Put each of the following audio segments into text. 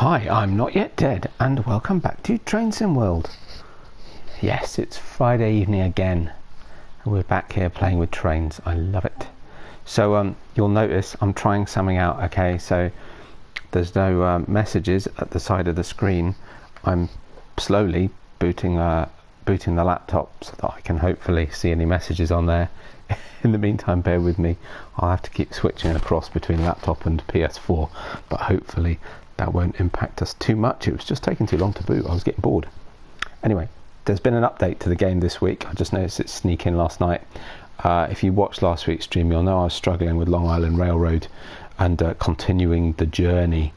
Hi, I'm Notyetdead, and welcome back to Train Sim World. Yes, it's Friday evening again, and we're back here playing with trains. I love it. So you'll notice I'm trying something out. Okay, so there's no messages at the side of the screen. I'm slowly booting the laptop so that I can hopefully see any messages on there. In the meantime, bear with me. I'll have to keep switching across between laptop and PS4, but hopefully that won't impact us too much. It was just taking too long to boot. I was getting bored. Anyway, there's been an update to the game this week. I just noticed it sneak in last night. If you watched last week's stream, you'll know I was struggling with Long Island Railroad and continuing the journey,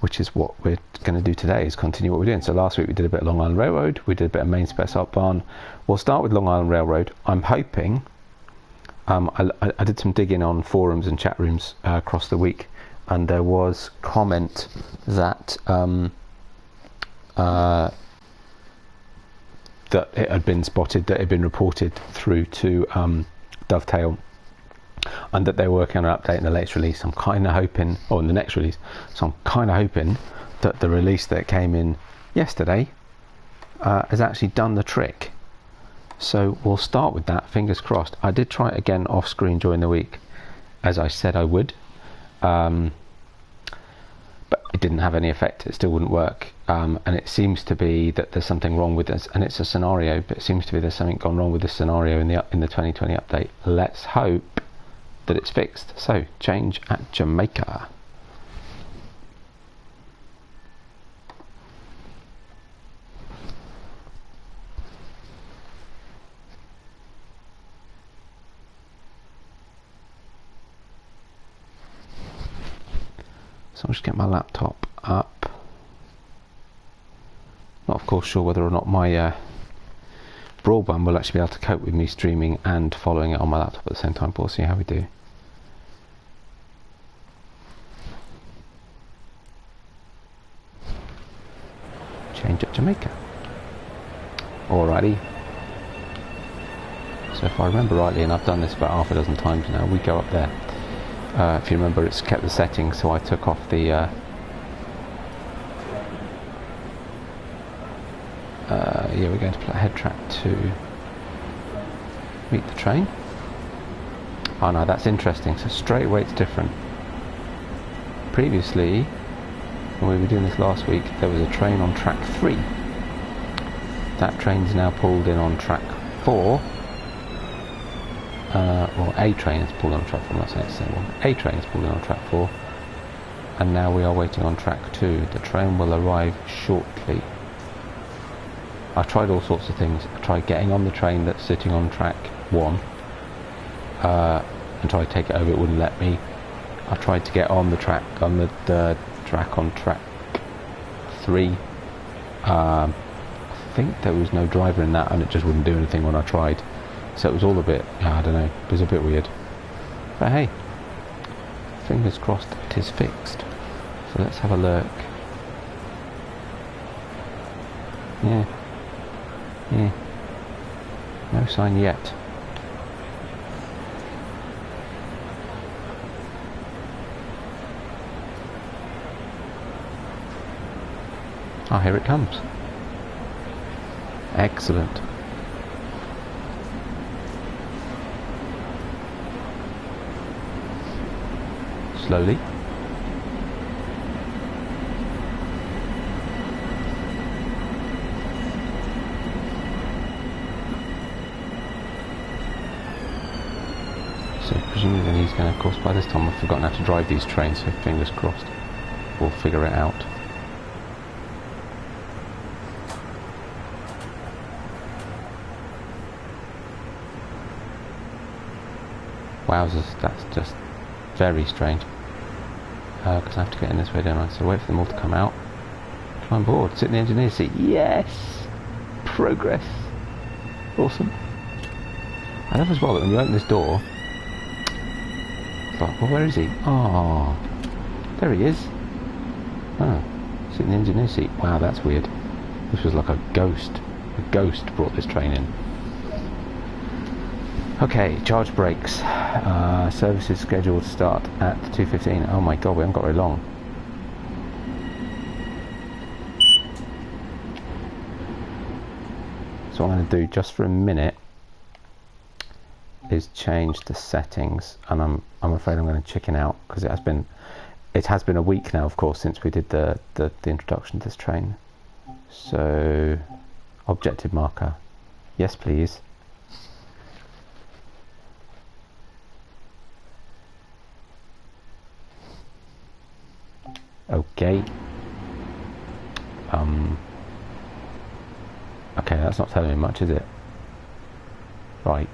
which is what we're going to do today, is continue what we're doing. So last week we did a bit of Long Island Railroad, we did a bit of Main Spec Autobahn. We'll start with Long Island Railroad. I'm hoping, I did some digging on forums and chat rooms across the week, and there was comment that that it had been spotted, that it had been reported through to Dovetail, and that they were working on an update in the latest release. I'm kind of hoping, or in the next release, so I'm kind of hoping that the release that came in yesterday has actually done the trick. So we'll start with that, fingers crossed. I did try it again off screen during the week, as I said I would, but it didn't have any effect. It still wouldn't work, and it seems to be that there's something wrong with this, and it's a scenario, but it seems to be there's something gone wrong with this scenario in the 2020 update. Let's hope that it's fixed. So change at Jamaica. So I'll just get my laptop up. Not of course sure whether or not my broadband will actually be able to cope with me streaming and following it on my laptop at the same time, but we'll see how we do. Change at Jamaica. Alrighty. So if I remember rightly, and I've done this about half a dozen times now, we go up there. If you remember, it's kept the settings, so I took off the yeah, we're going to play head track to meet the train. Oh no, that's interesting. So straight away it's different. Previously, when we were doing this last week, there was a train on track 3. That train's now pulled in on track 4. Well, a train is pulled on track 4, I'm not saying it's the same one. A train is pulled in on track 4, and now we are waiting on track 2. The train will arrive shortly. I've tried all sorts of things. I tried getting on the train that's sitting on track 1, and tried to take it over, it wouldn't let me. I tried to get on the track, on the track on track 3. I think there was no driver in that, and it just wouldn't do anything when I tried. So it was all a bit, I don't know, it was a bit weird. But hey, fingers crossed it is fixed. So let's have a look. Yeah. No sign yet. Oh, here it comes. Excellent. Slowly. So presumably then he's going to, of course, by this time I've forgotten how to drive these trains, so fingers crossed we'll figure it out. Wowzers, that's just very strange. Because I have to get in this way, don't I? So wait for them all to come out. Climb board, sit in the engineer's seat. Yes! Progress! Awesome. I love as well that when you open this door, it's like, well, where is he? Oh, there he is. Oh, sit in the engineer's seat. Wow, that's weird. This was like a ghost. A ghost brought this train in. Okay, charge brakes. Services scheduled to start at 2:15. Oh my god, we haven't got very long. So what I'm going to do just for a minute is change the settings, and I'm afraid I'm going to chicken out because it has been a week now, of course, since we did the introduction to this train. So objective marker, yes please. Okay. Okay, that's not telling me much, is it? Right.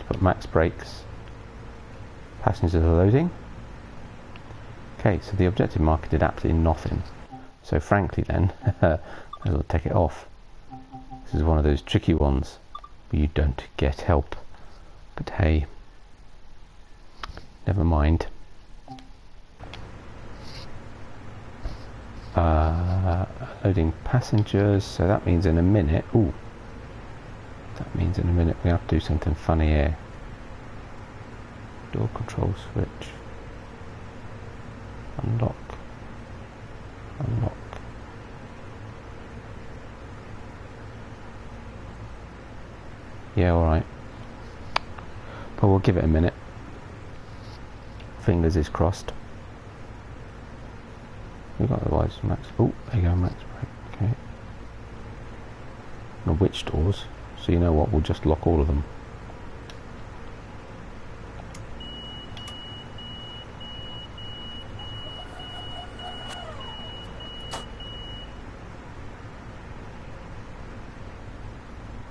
Put max brakes. Passengers are loading. Okay, so the objective marker did absolutely nothing. So frankly then, I'll take it off. This is one of those tricky ones where you don't get help. But hey, never mind. Loading passengers, so that means in a minute, ooh, that means in a minute we have to do something funny here. Door control switch. Unlock. Unlock. Yeah, alright. But we'll give it a minute. Fingers is crossed. We got otherwise max. Oh, there you go, max brake. Okay. Now which doors? So you know what? We'll just lock all of them.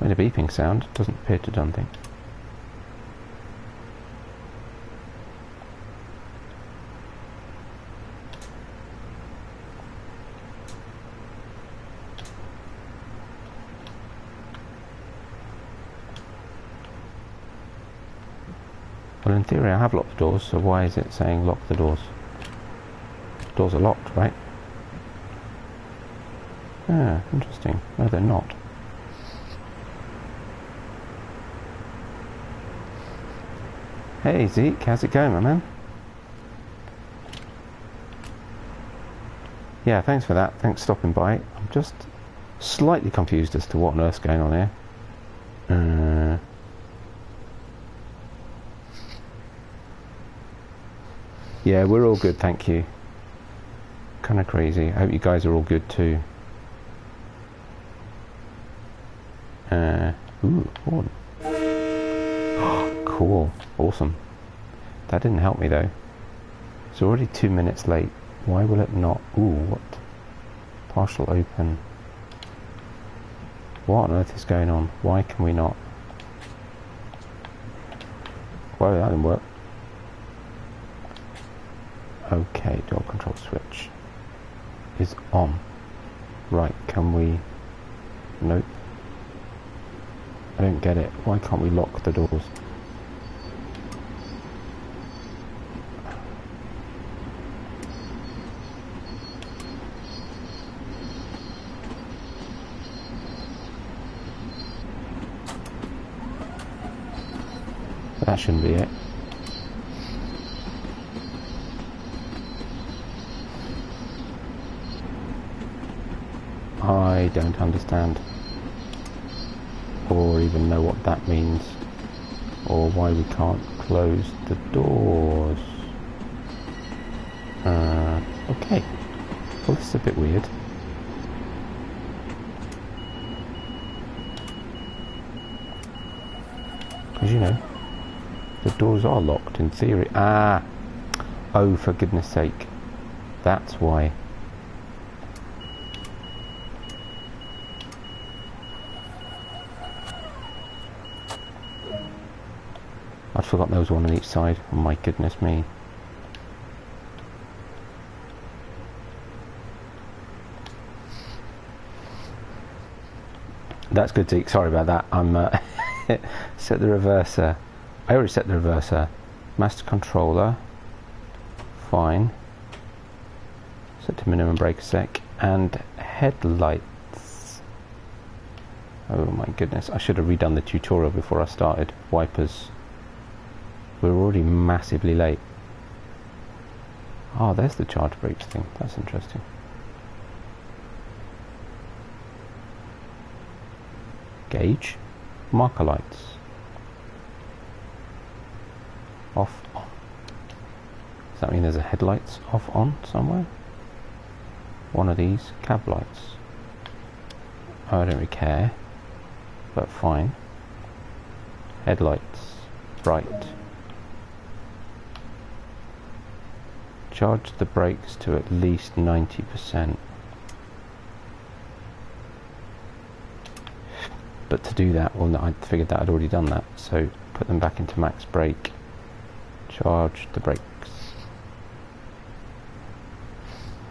Made a beeping sound. Doesn't appear to have done anything. Well, in theory I have locked the doors, so why is it saying lock the doors? Doors are locked, right? Ah, interesting. No, they're not. Hey Zeke, how's it going, my man? Yeah, thanks for that. Thanks for stopping by. I'm just slightly confused as to what on earth's going on here. Yeah, we're all good, thank you. Kind of crazy. I hope you guys are all good too. Ooh, horn. Cool, awesome. That didn't help me though. It's already 2 minutes late. Why will it not? Ooh, what? Partial open. What on earth is going on? Why can we not? Whoa, that didn't work. Okay, door control switch is on. Right, can we... Nope. I don't get it. Why can't we lock the doors? That shouldn't be it. I don't understand, or even know what that means, or why we can't close the doors. Okay, well this is a bit weird. Because you know, the doors are locked in theory. Ah! Oh, for goodness sake. That's why. I'd forgotten there was one on each side. Oh my goodness me. That's good, Zeke. Sorry about that. I'm set the reverser. I already set the reverser. Master controller. Fine. Set to minimum brake a sec. And headlights. Oh my goodness, I should have redone the tutorial before I started. Wipers. We're already massively late. Oh, there's the charge brakes thing. That's interesting. Gauge. Marker lights. Off, on. Does that mean there's a headlights off, on somewhere? One of these. Cab lights. Oh, I don't really care. But fine. Headlights. Bright. Charge the brakes to at least 90%. But to do that, well, I figured that I'd already done that. So put them back into max brake. Charge the brakes.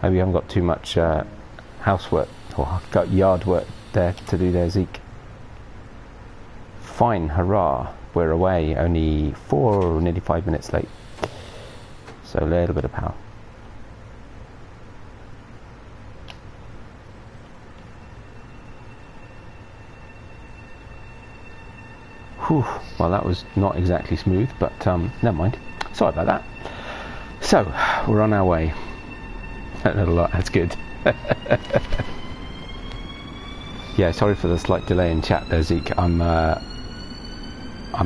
Hope you haven't got too much housework or got yard work there to do there, Zeke. Fine, hurrah, we're away. Only nearly 5 minutes late. So a little bit of power. Whew, well, that was not exactly smooth, but never mind. Sorry about that. So, we're on our way. That's good. Yeah, sorry for the slight delay in chat there, Zeke. I'm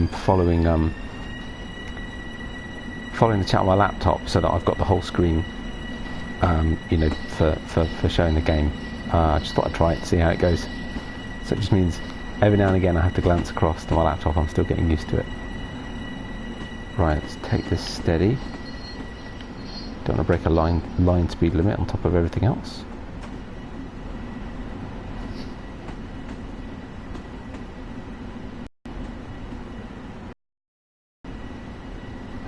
following the chat on my laptop so that I've got the whole screen, you know, for showing the game. I just thought I'd try it, see how it goes. So it just means every now and again I have to glance across to my laptop. I'm still getting used to it. Right, let's take this steady. Don't want to break a line speed limit on top of everything else.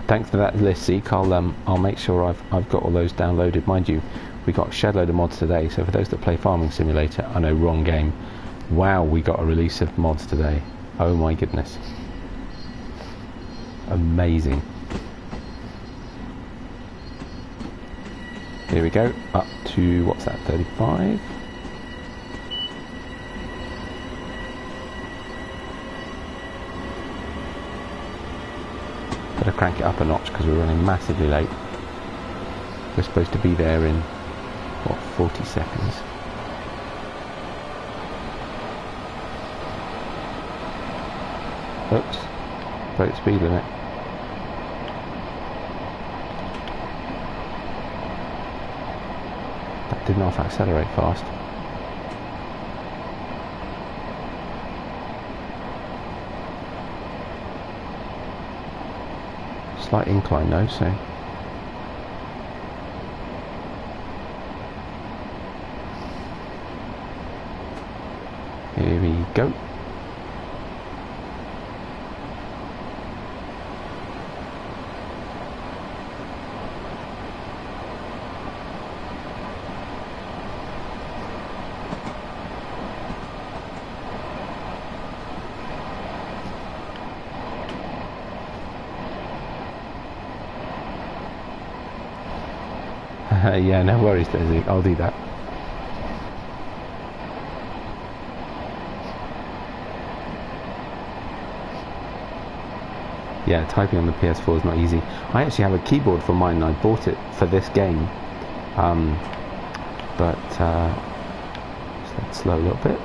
Thanks for that list, Zeke. I'll make sure I've got all those downloaded. Mind you, we got a shed load of mods today, so for those that play Farming Simulator, I know, wrong game. Wow, we got a release of mods today. Oh my goodness. Amazing. Here we go, up to, what's that, 35? Better crank it up a notch because we're running massively late. We're supposed to be there in, what, 40 seconds. Oops, broke speed limit. That did not accelerate fast. Slight incline though, so here we go. Yeah, no worries, Daisy. I'll do that. Yeah, typing on the PS4 is not easy. I actually have a keyboard for mine, and I bought it for this game. But let's slow a little bit.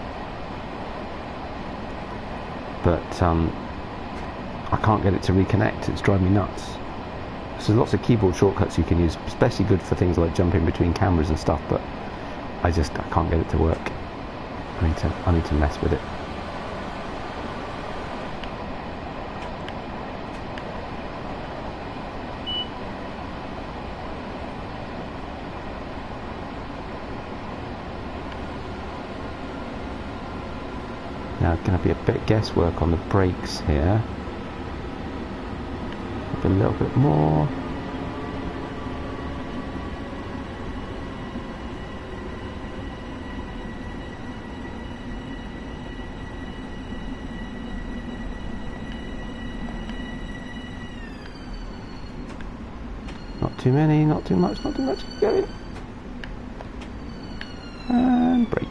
But I can't get it to reconnect. It's driving me nuts. So there's lots of keyboard shortcuts you can use, especially good for things like jumping between cameras and stuff, but I can't get it to work. I need to mess with it. Now it's going to be a bit of guesswork on the brakes here. A little bit more. Not too many, not too much, not too much. Go in. And brake.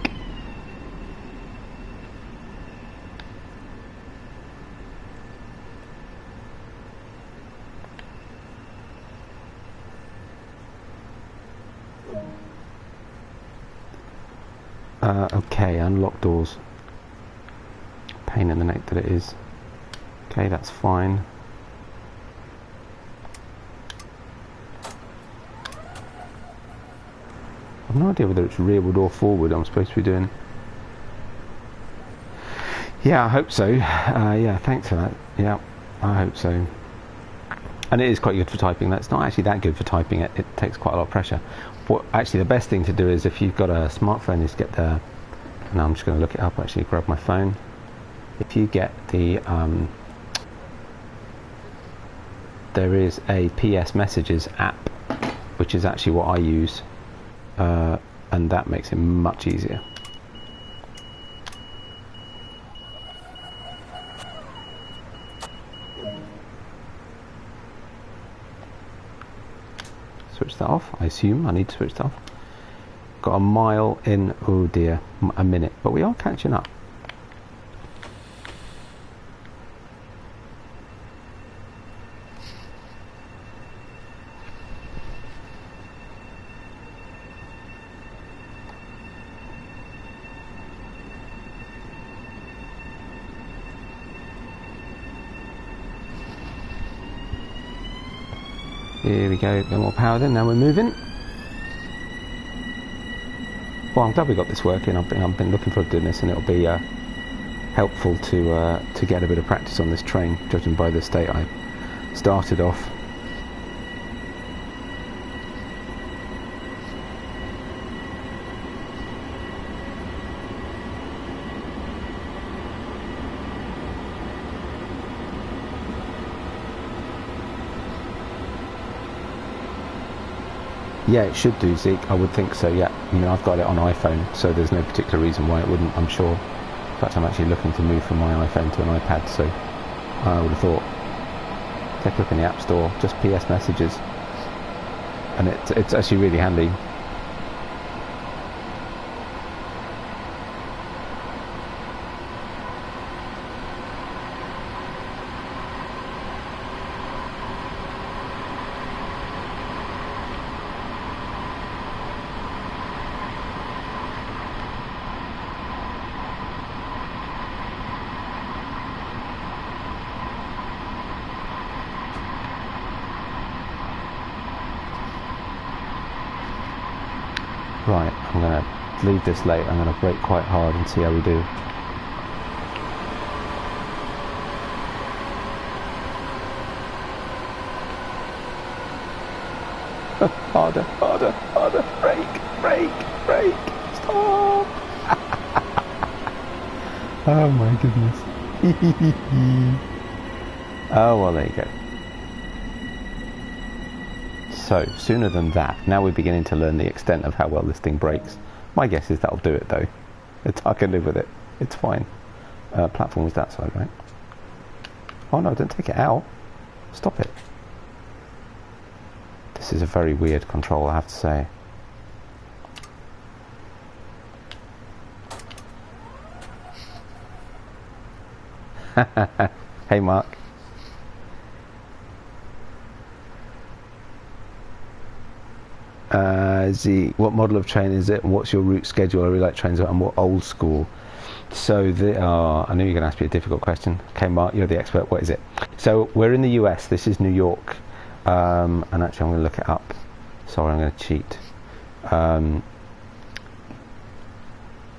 Okay, unlock doors. Pain in the neck that it is. Okay, that's fine. I've no idea whether it's rearward or forward I'm supposed to be doing. Yeah, I hope so. Yeah, thanks for that. Yeah, I hope so. And it is quite good for typing. That's not actually that good for typing. It takes quite a lot of pressure. What actually the best thing to do is, if you've got a smartphone, is get the... Now I'm just going to look it up, actually, grab my phone. If you get the... there is a PS Messages app, which is actually what I use. And that makes it much easier. Switch that off. I assume I need to switch that off. Got a mile in, oh dear, a minute, but we are catching up. Here we go, a bit more power then, now we're moving. Well, I'm glad we got this working. I've been looking forward to doing this, and it'll be helpful to get a bit of practice on this train, judging by the state I started off. Yeah, it should do, Zeke. I would think so, yeah. I mean, I've got it on iPhone, so there's no particular reason why it wouldn't, I'm sure. In fact, I'm actually looking to move from my iPhone to an iPad, so I would have thought, take a look in the App Store, just PS Messages. And it's actually really handy. Right, I'm going to leave this late. I'm going to brake quite hard and see how we do. Harder, harder, harder. Brake, brake, brake. Stop. Oh my goodness. Oh, well, there you go. So, sooner than that, now we're beginning to learn the extent of how well this thing brakes. My guess is that'll do it, though. I can live with it. It's fine. Platform was that side, right? Oh no, don't take it out. Stop it. This is a very weird control, I have to say. Hey, Mark. What model of train is it? What's your route schedule? I really like trains, and what old school? So I knew you were going to ask me a difficult question. Okay, Mark, you're the expert. What is it? So we're in the US. This is New York, and actually I'm going to look it up. Sorry, I'm going to cheat.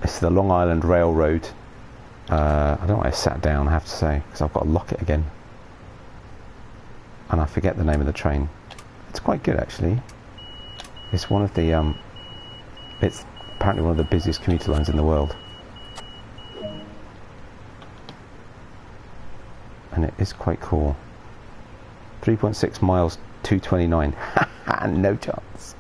It's the Long Island Railroad. I don't know why I sat down, I have to say, because I've got to lock it again, and I forget the name of the train. It's quite good, actually. It's one of the it's apparently one of the busiest commuter lines in the world, and it is quite cool. 3.6 miles, 229. No chance.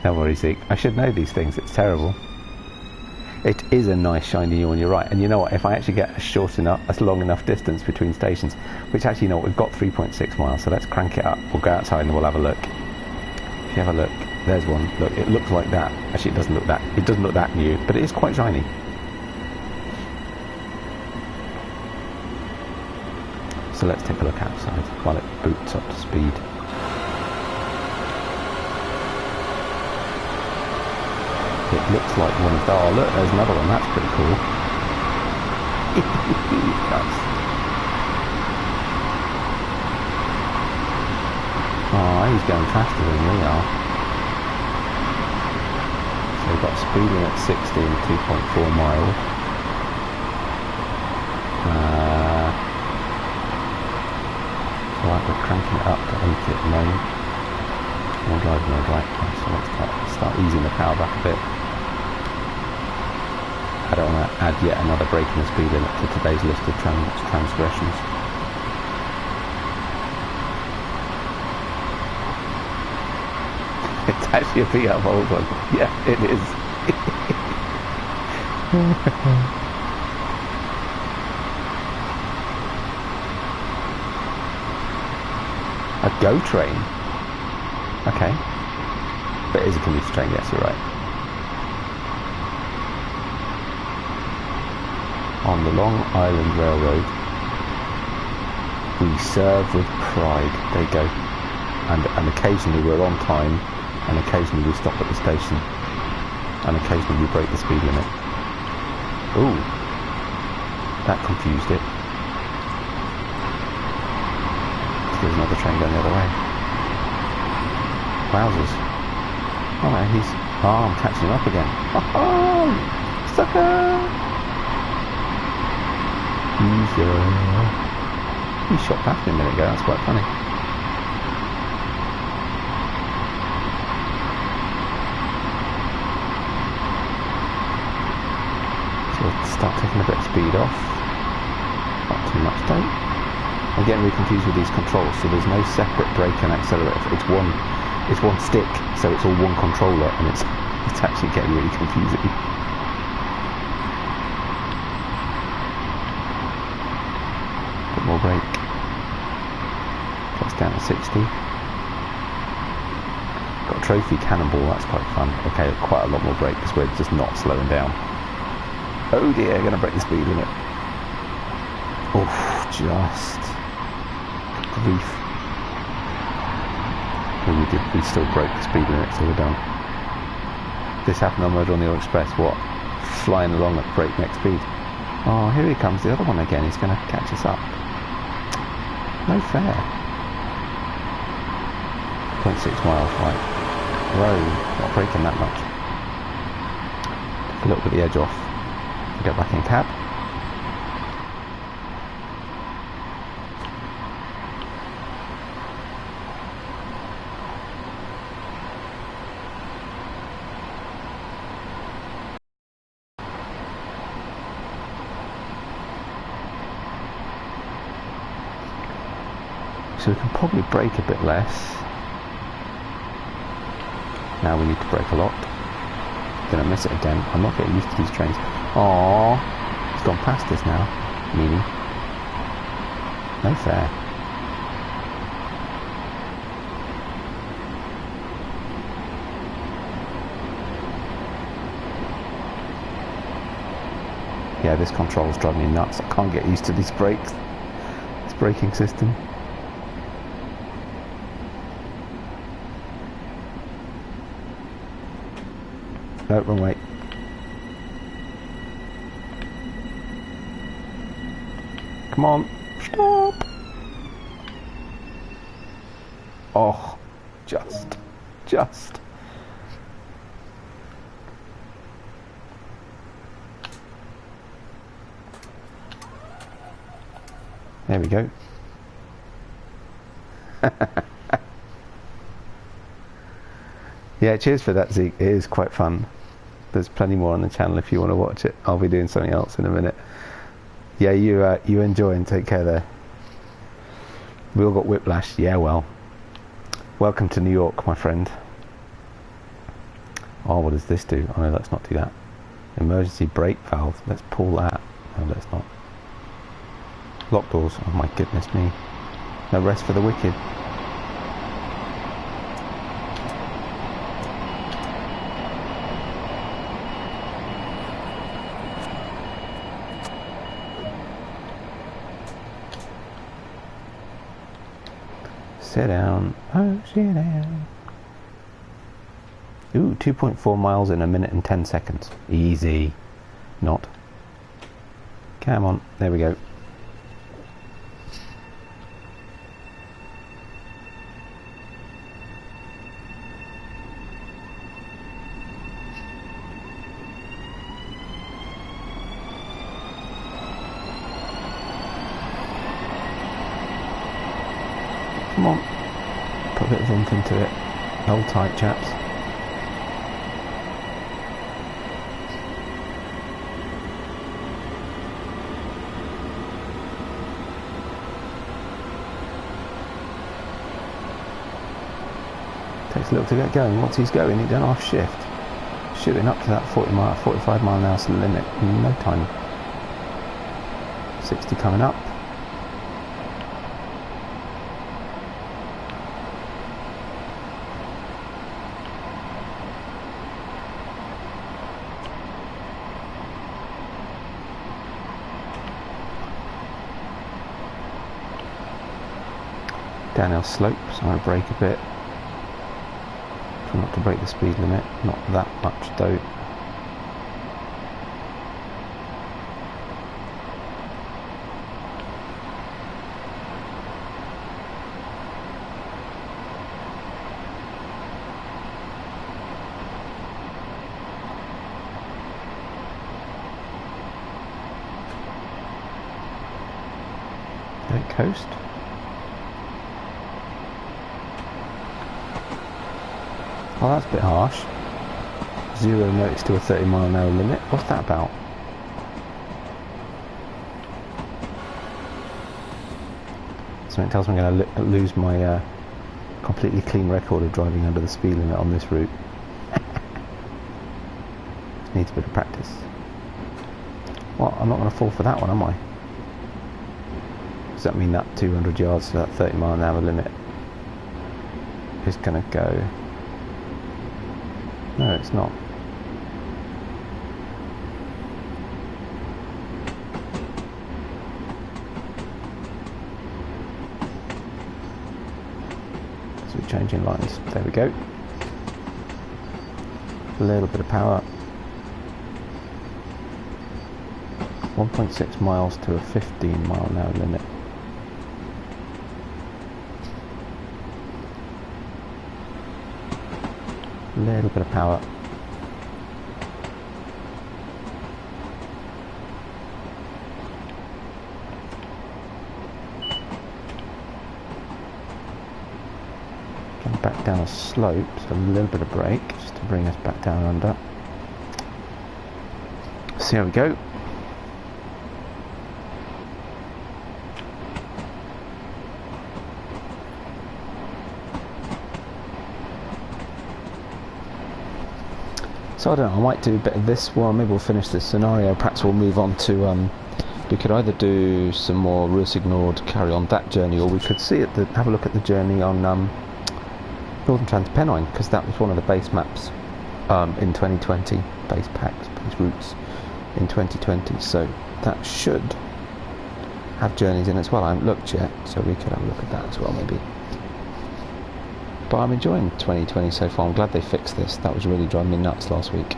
No worries, Zeke. I should know these things. It's terrible. It is a nice shiny new one, you're right. And you know what, if I actually get a long enough distance between stations, which actually, you know what, we've got 3.6 miles, so let's crank it up. We'll go outside and we'll have a look. If you have a look, there's one. Look, it looks like that. Actually, it doesn't look that new, but it is quite shiny. So let's take a look outside while it boots up to speed. It looks like one of the... Oh, look, there's another one. That's pretty cool. Nice. Oh, he's going faster than we are. So we've got speed limit 60 and 2.4 miles. Right, we're cranking it up to 80 at the moment. More driving the right place, so let's start easing the power back a bit. I don't want to add yet another break in the speed limit to today's list of transgressions. It's actually a V8 old one. Yeah, it is. A GO train? Okay. But it is a commuter train, yes, you're right. On the Long Island Railroad, we serve with pride. There you go. And occasionally we're on time, and occasionally we stop at the station, and occasionally we break the speed limit. Ooh, that confused it. There's another train going the other way. Wowzers. Oh no, I'm catching him up again. Oh, sucker! He shot past me a minute ago, that's quite funny. So we'll start taking a bit of speed off. Not too much though. I'm getting really confused with these controls, so there's no separate brake and accelerator. It's one stick, so it's all one controller, and it's actually getting really confusing. Bit more brake. Gets down to 60. Got a trophy cannonball, that's quite fun. Okay, quite a lot more brake because we're just not slowing down. Oh dear, gonna break the speed limit. Oof, just grief. We still broke the speed limit, so we're done. This happened on Murder on the Orient Express. What? Flying along at breakneck speed. Oh, here he comes, the other one again. He's going to catch us up. No fair. 0.6 miles, right. Whoa, not braking that much. Take a little bit of the edge off. Get back in cab. So we can probably brake a bit less. Now we need to brake a lot. Gonna miss it again. I'm not getting used to these trains. Aww, it's gone past us now. Meaning, no fair. Yeah, this control's driving me nuts. I can't get used to these brakes. This braking system. No, wrong way. Come on, stop. Oh, just. There we go. Yeah, cheers for that, Zeke. It is quite fun. There's plenty more on the channel if you want to watch it. I'll be doing something else in a minute. Yeah, you enjoy and take care there. We all got whiplash. Yeah, well. Welcome to New York, my friend. Oh, what does this do? Oh no, let's not do that. Emergency brake valve. Let's pull that. No, let's not. Lock doors. Oh my goodness me. No rest for the wicked. Sit down. Oh, sit down. Ooh, 2.4 miles in a minute and 10 seconds. Easy. Not. Come on. There we go. Come on. Put a bit of oomph into it. Hold tight, chaps. Takes a little to get going. Once he's going, he's done off shift. Shooting up to that 45 mile an hour limit in no time. 60 coming up. Downhill slope, so I'm going to brake a bit. Try not to break the speed limit, not that much though. Okay, coast. Oh, that's a bit harsh. 0 notice to a 30 mile an hour limit. What's that about? Something tells me I'm going to lose my completely clean record of driving under the speed limit on this route. Needs a bit of practice. Well, I'm not going to fall for that one, am I? Does that mean that 200 yards to that 30 mile an hour limit is going to go? No, it's not. So we're changing lines. There we go. A little bit of power. 1.6 miles to a 15 mile an hour limit. Little bit of power. Getting back down a slope, so a little bit of brake just to bring us back down under. See how we go. So I don't know, I might do a bit of this one, maybe we'll finish this scenario, perhaps we'll move on to, we could either do some more rear signal to carry on that journey, or we could have a look at the journey on Northern Trans Pennine, because that was one of the base maps in 2020, base packs, base routes in 2020, so that should have journeys in as well. I haven't looked yet, so we could have a look at that as well maybe. But I'm enjoying 2020 so far. I'm glad they fixed this. That was really driving me nuts last week.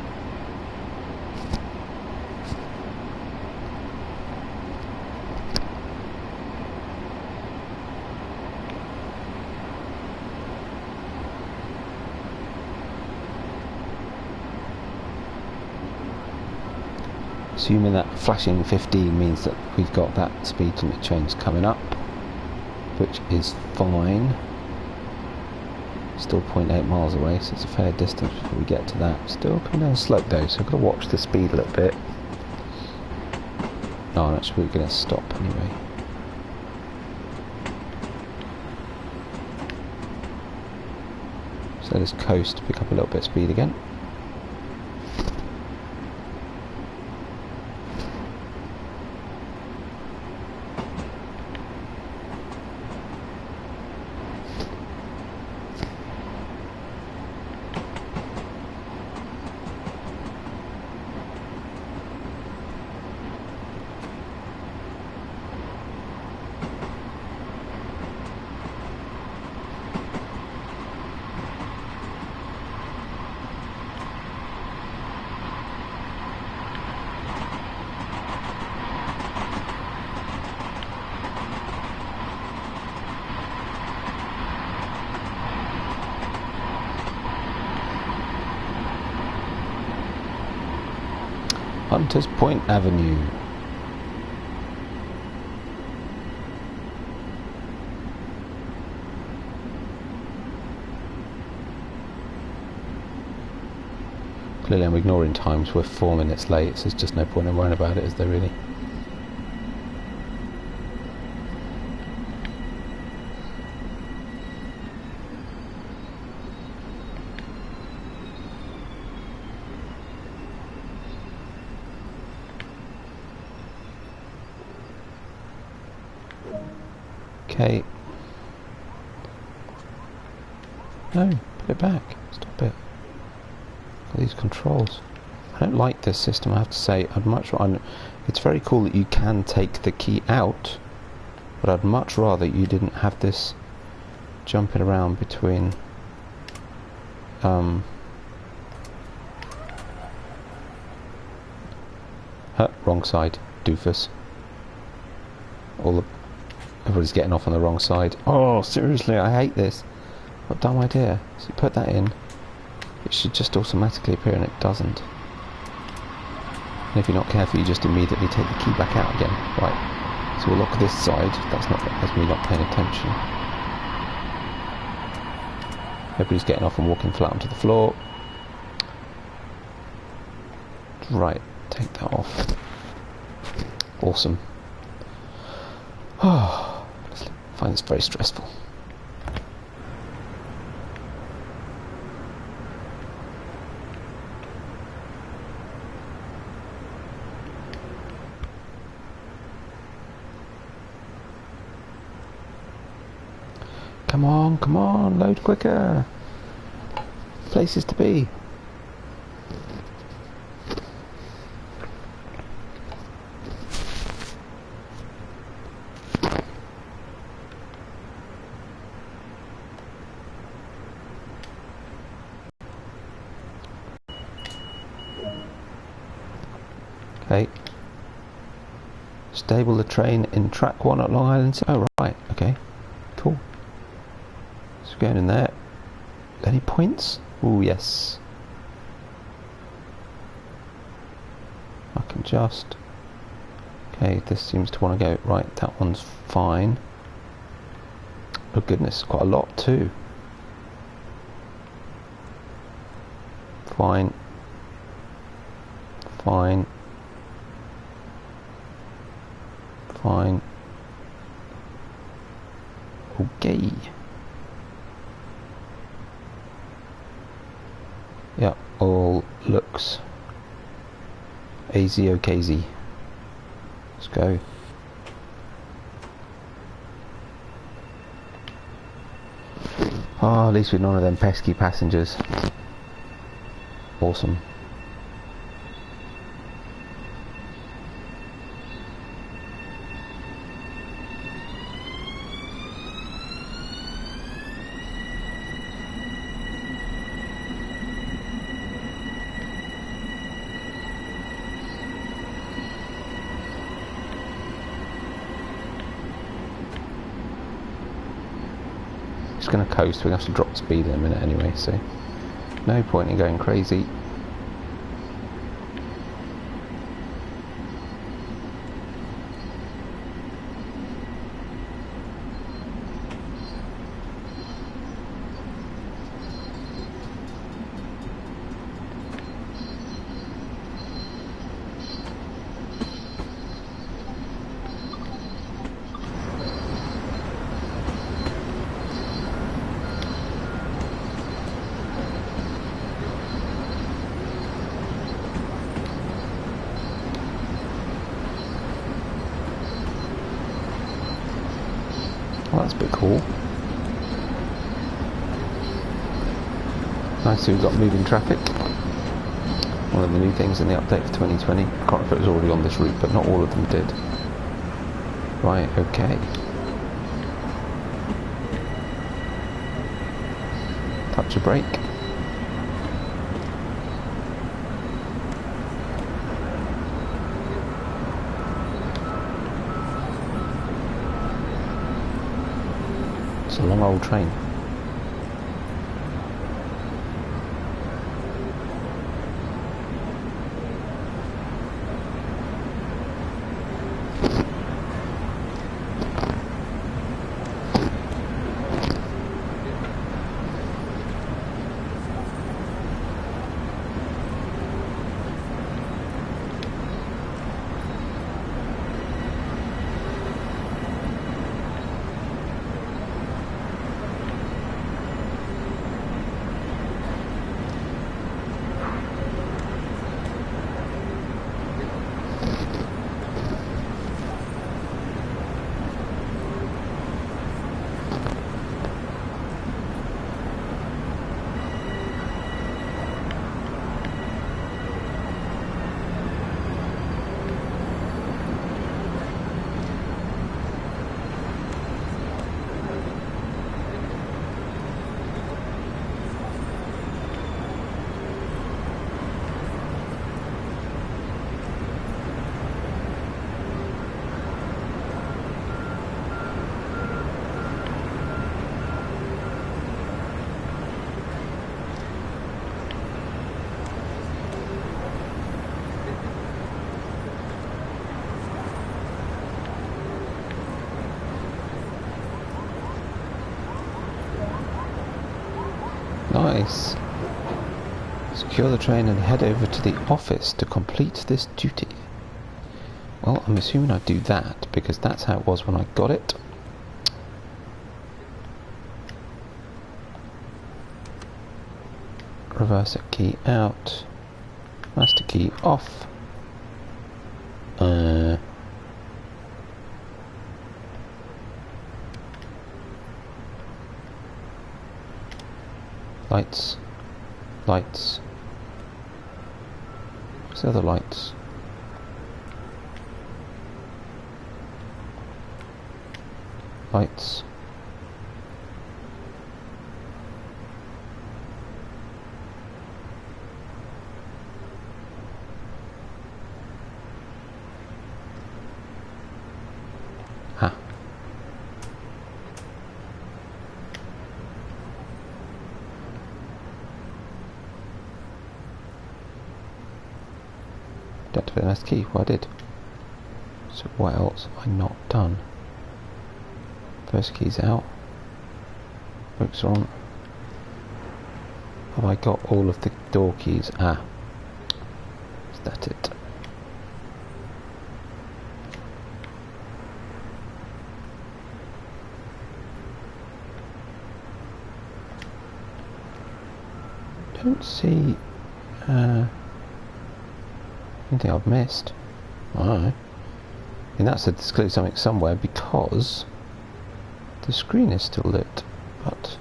Assuming that flashing 15 means that we've got that speed limit change coming up, which is fine. Still 0.8 miles away, so it's a fair distance before we get to that. Still coming down the slope though, so I've got to watch the speed a little bit. No, that's really going to stop anyway. So let's coast, pick up a little bit of speed again. Hunters Point Avenue. Clearly I'm ignoring times. We're 4 minutes late, so there's just no point in worrying about it, is there really? Okay. No, put it back. Stop it. All these controls. I don't like this system, I have to say. I'd much rather... It's very cool that you can take the key out, but I'd much rather you didn't have this jumping around between... wrong side, doofus. Everybody's getting off on the wrong side. Oh, seriously, I hate this. What a dumb idea. So you put that in, it should just automatically appear, and it doesn't. And if you're not careful, you just immediately take the key back out again. Right, so we'll lock this side. That's me not paying attention. Everybody's getting off and walking flat onto the floor. Right, take that off. Awesome. Oh, I find this very stressful. Come on, load quicker. Places to be. Okay. Stable the train in track 1 at Long Island. Oh, right. Okay. Cool. So going in there. Any points? Oh, yes. I can just... Okay, this seems to want to go... Right, that one's fine. Oh, goodness. Quite a lot, too. Fine. Fine. Fine. Okay. Yeah, all looks AZ-OKZ. Let's go. Oh, at least we're none of them pesky passengers. Awesome. Just going to coast. We're going to have to drop speed in a minute anyway, so no point in going crazy. Well, that's a bit cool. Nice, so we've got moving traffic. One of the new things in the update for 2020. I can't remember if it was already on this route, but not all of them did. Right, okay. Touch a brake. It's a long old train. Nice. Secure the train and head over to the office to complete this duty. Well, I'm assuming I do that because that's how it was when I got it. Reverser key out. Master key off. Lights. Lights. What's the other lights? Lights. Ah. Deactivate the master key. Well, I did. So what else have I not done? First key's out. Brakes are on. Have I got all of the door keys? Ah. Is that it? Don't see anything I've missed. Alright. I mean, that said there's clearly something somewhere because the screen is still lit, but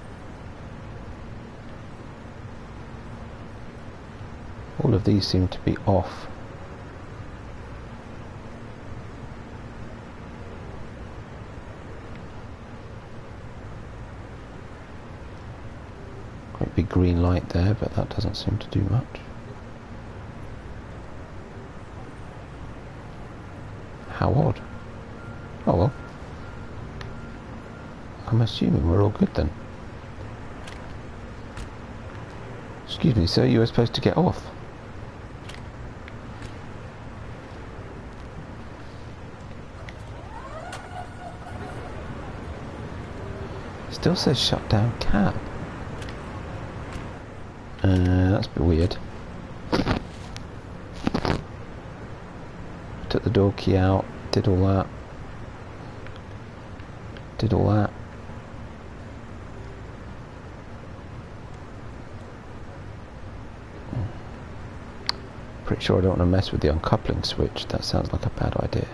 all of these seem to be off. Great big green light there, but that doesn't seem to do much. How odd. Oh well. I'm assuming we're all good then. Excuse me, sir, you were supposed to get off. Still says shut down cab. That's a bit weird. Took the door key out, did all that. Did all that. Pretty sure I don't want to mess with the uncoupling switch. That sounds like a bad idea.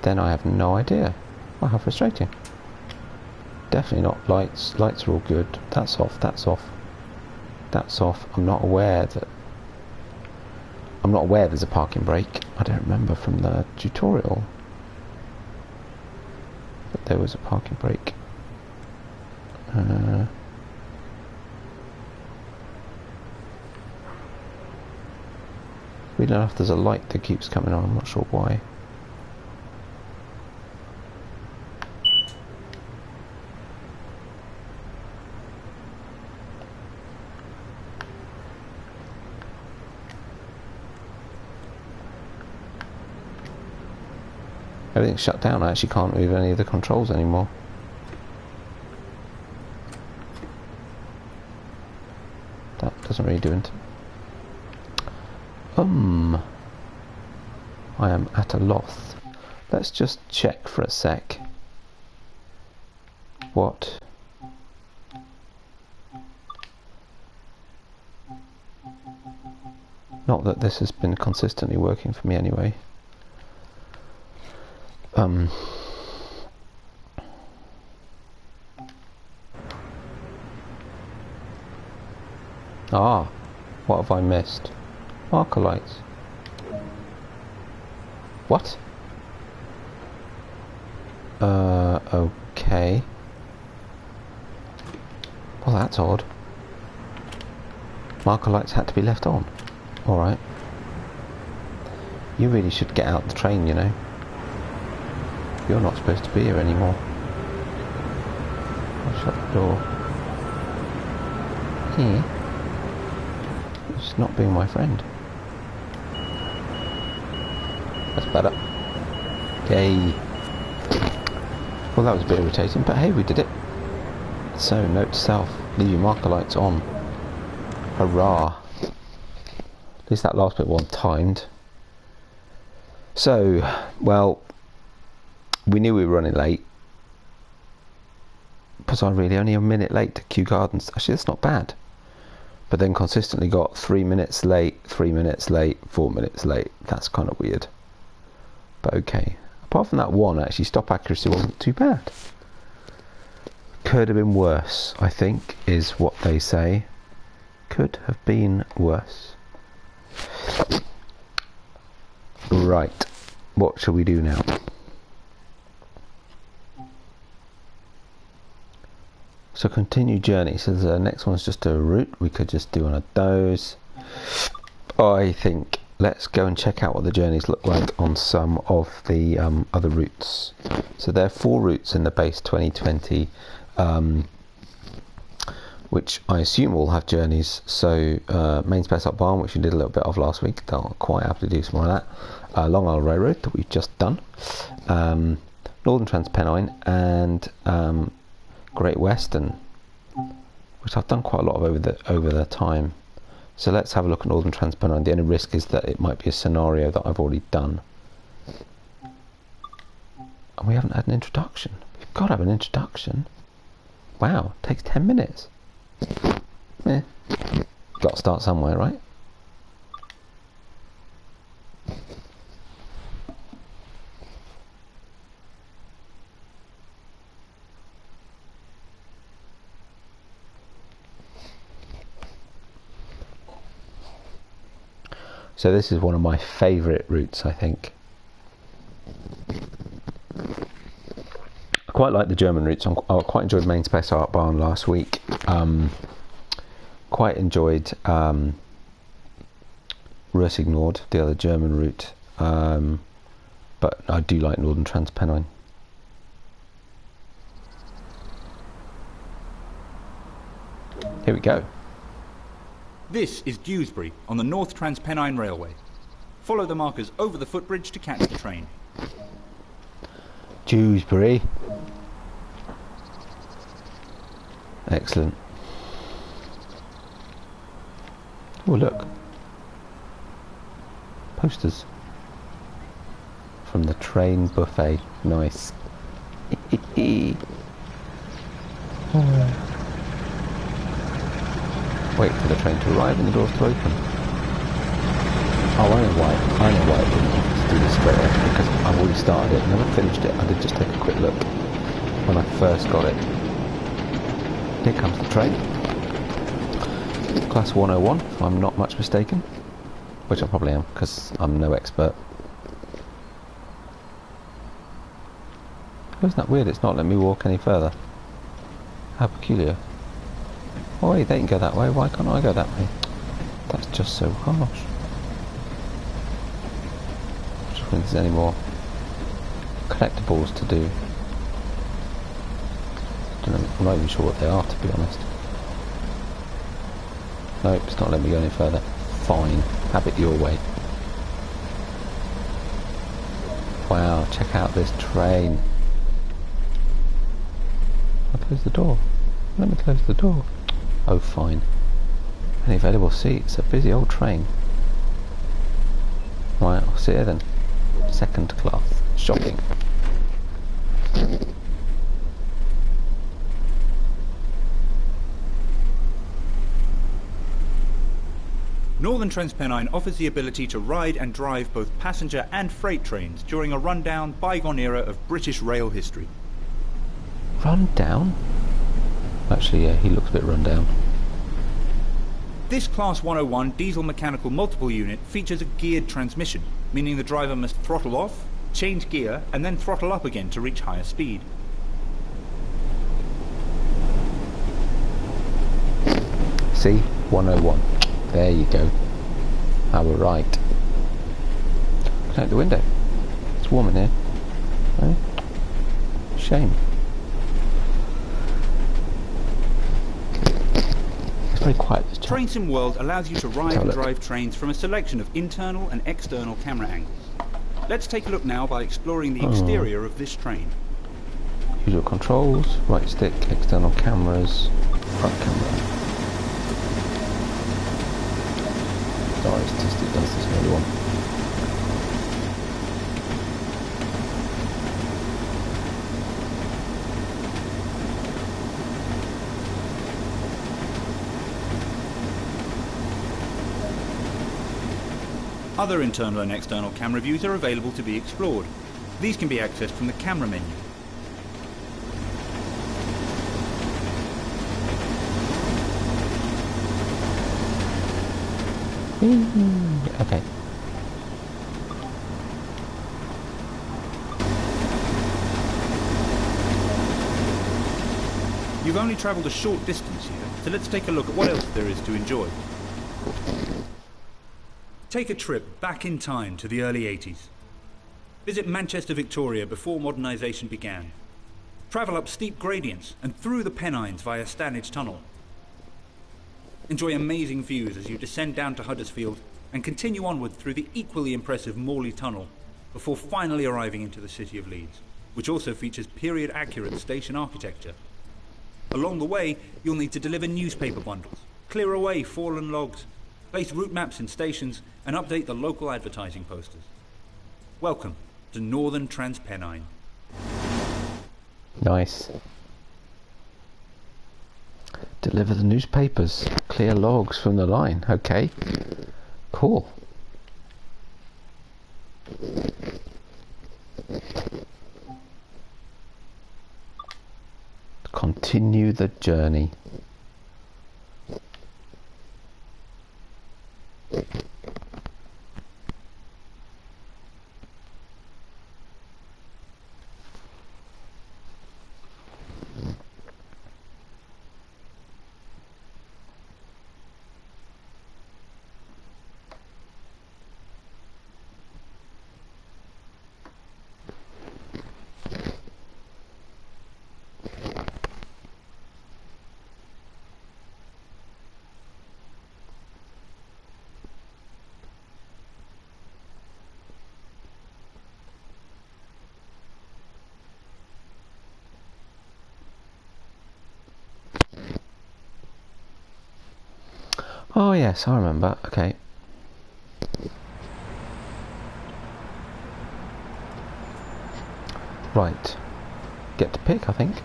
Then I have no idea. Well, how frustrating. Definitely not lights. Lights are all good. That's off. That's off. That's off. I'm not aware there's a parking brake. I don't remember from the tutorial that there was a parking brake. Weirdly enough, there's a light that keeps coming on. I'm not sure why. Everything's shut down. I actually can't move any of the controls anymore. That doesn't really do anything. I am at a loss. Let's just check for a sec. What? Not that this has been consistently working for me anyway. What have I missed? Marker lights. What? Okay. Well, that's odd. Marker lights had to be left on. Alright. You really should get out the train, you know. You're not supposed to be here anymore. I'll shut the door. Here. It's not being my friend. That's better. Yay. Well, that was a bit irritating, but hey, we did it. So, note to self, leave your marker lights on. Hurrah. At least that last bit wasn't timed. So, well, we knew we were running late. Was I really only a minute late to Kew Gardens? Actually, that's not bad. But then consistently got 3 minutes late, 3 minutes late, 4 minutes late. That's kind of weird. But okay. Apart from that one, actually, stop accuracy wasn't too bad. Could have been worse, I think, is what they say. Could have been worse. Right. What shall we do now? So continue journey. So the next one's just a route. We could just do one of those. I think let's go and check out what the journeys look like on some of the other routes. So there are 4 routes in the base 2020, which I assume will have journeys. So Main Space Up Barn, which we did a little bit of last week. I'll quite happy to do some more of that. Long Isle Railroad that we've just done. Northern Trans Pennine and Great Western, which I've done quite a lot of over the time. So let's have a look at Northern Trans Pennine. The only risk is that it might be a scenario that I've already done. And we haven't had an introduction. We've got to have an introduction. Wow, it takes 10 minutes. Got to start somewhere, right? So this is one of my favourite routes, I think. I quite like the German routes. I quite enjoyed Main Space Art Barn last week. Quite enjoyed Rösigord, the other German route. But I do like Northern Trans Pennine. Here we go. This is Dewsbury on the North Trans Pennine Railway. Follow the markers over the footbridge to catch the train. Dewsbury. Excellent. Oh, look. Posters. From the train buffet. Nice. Wait for the train to arrive and the doors to open. Oh, I know why it didn't do this straight away, because I've already started it, never finished it. I did just take a quick look when I first got it. Here comes the train. Class 101, if I'm not much mistaken. Which I probably am, because I'm no expert. Oh, isn't that weird? It's not letting me walk any further. How peculiar. Oh wait, they can go that way, why can't I go that way? That's just so harsh. I just wonder if there's any more collectibles to do. I'm not even sure what they are, to be honest. Nope, it's not letting me go any further. Fine, have it your way. Wow, check out this train. I'll close the door. Let me close the door. Oh, fine. Any available seats? A busy old train. Right, I'll sit here then. Second class. Shocking. Northern Trans Pennine offers the ability to ride and drive both passenger and freight trains during a rundown, bygone era of British rail history. Run down? Actually, yeah, he looks a bit run down. This Class 101 diesel mechanical multiple unit features a geared transmission, meaning the driver must throttle off, change gear, and then throttle up again to reach higher speed. See? 101. There you go. I were right. Look out the window. It's warm in here. Eh? Shame. very quiet this time. Train Sim World allows you to ride and drive trains from a selection of internal and external camera angles. Let's take a look now by exploring the exterior of this train. Usual controls, right stick, external cameras, front camera. Sorry, it's just it does this early one. Other internal and external camera views are available to be explored. These can be accessed from the camera menu. Okay. You've only travelled a short distance here, so let's take a look at what else there is to enjoy. Take a trip back in time to the early 80s. Visit Manchester, Victoria before modernisation began. Travel up steep gradients and through the Pennines via Stanage Tunnel. Enjoy amazing views as you descend down to Huddersfield and continue onward through the equally impressive Morley Tunnel before finally arriving into the city of Leeds, which also features period-accurate station architecture. Along the way, you'll need to deliver newspaper bundles, clear away fallen logs, place route maps in stations, and update the local advertising posters. Welcome to Northern Trans Pennine. Nice. Deliver the newspapers, clear logs from the line. Okay, cool. Continue the journey. Oh yes, I remember. Okay. Right. Get to pick, I think.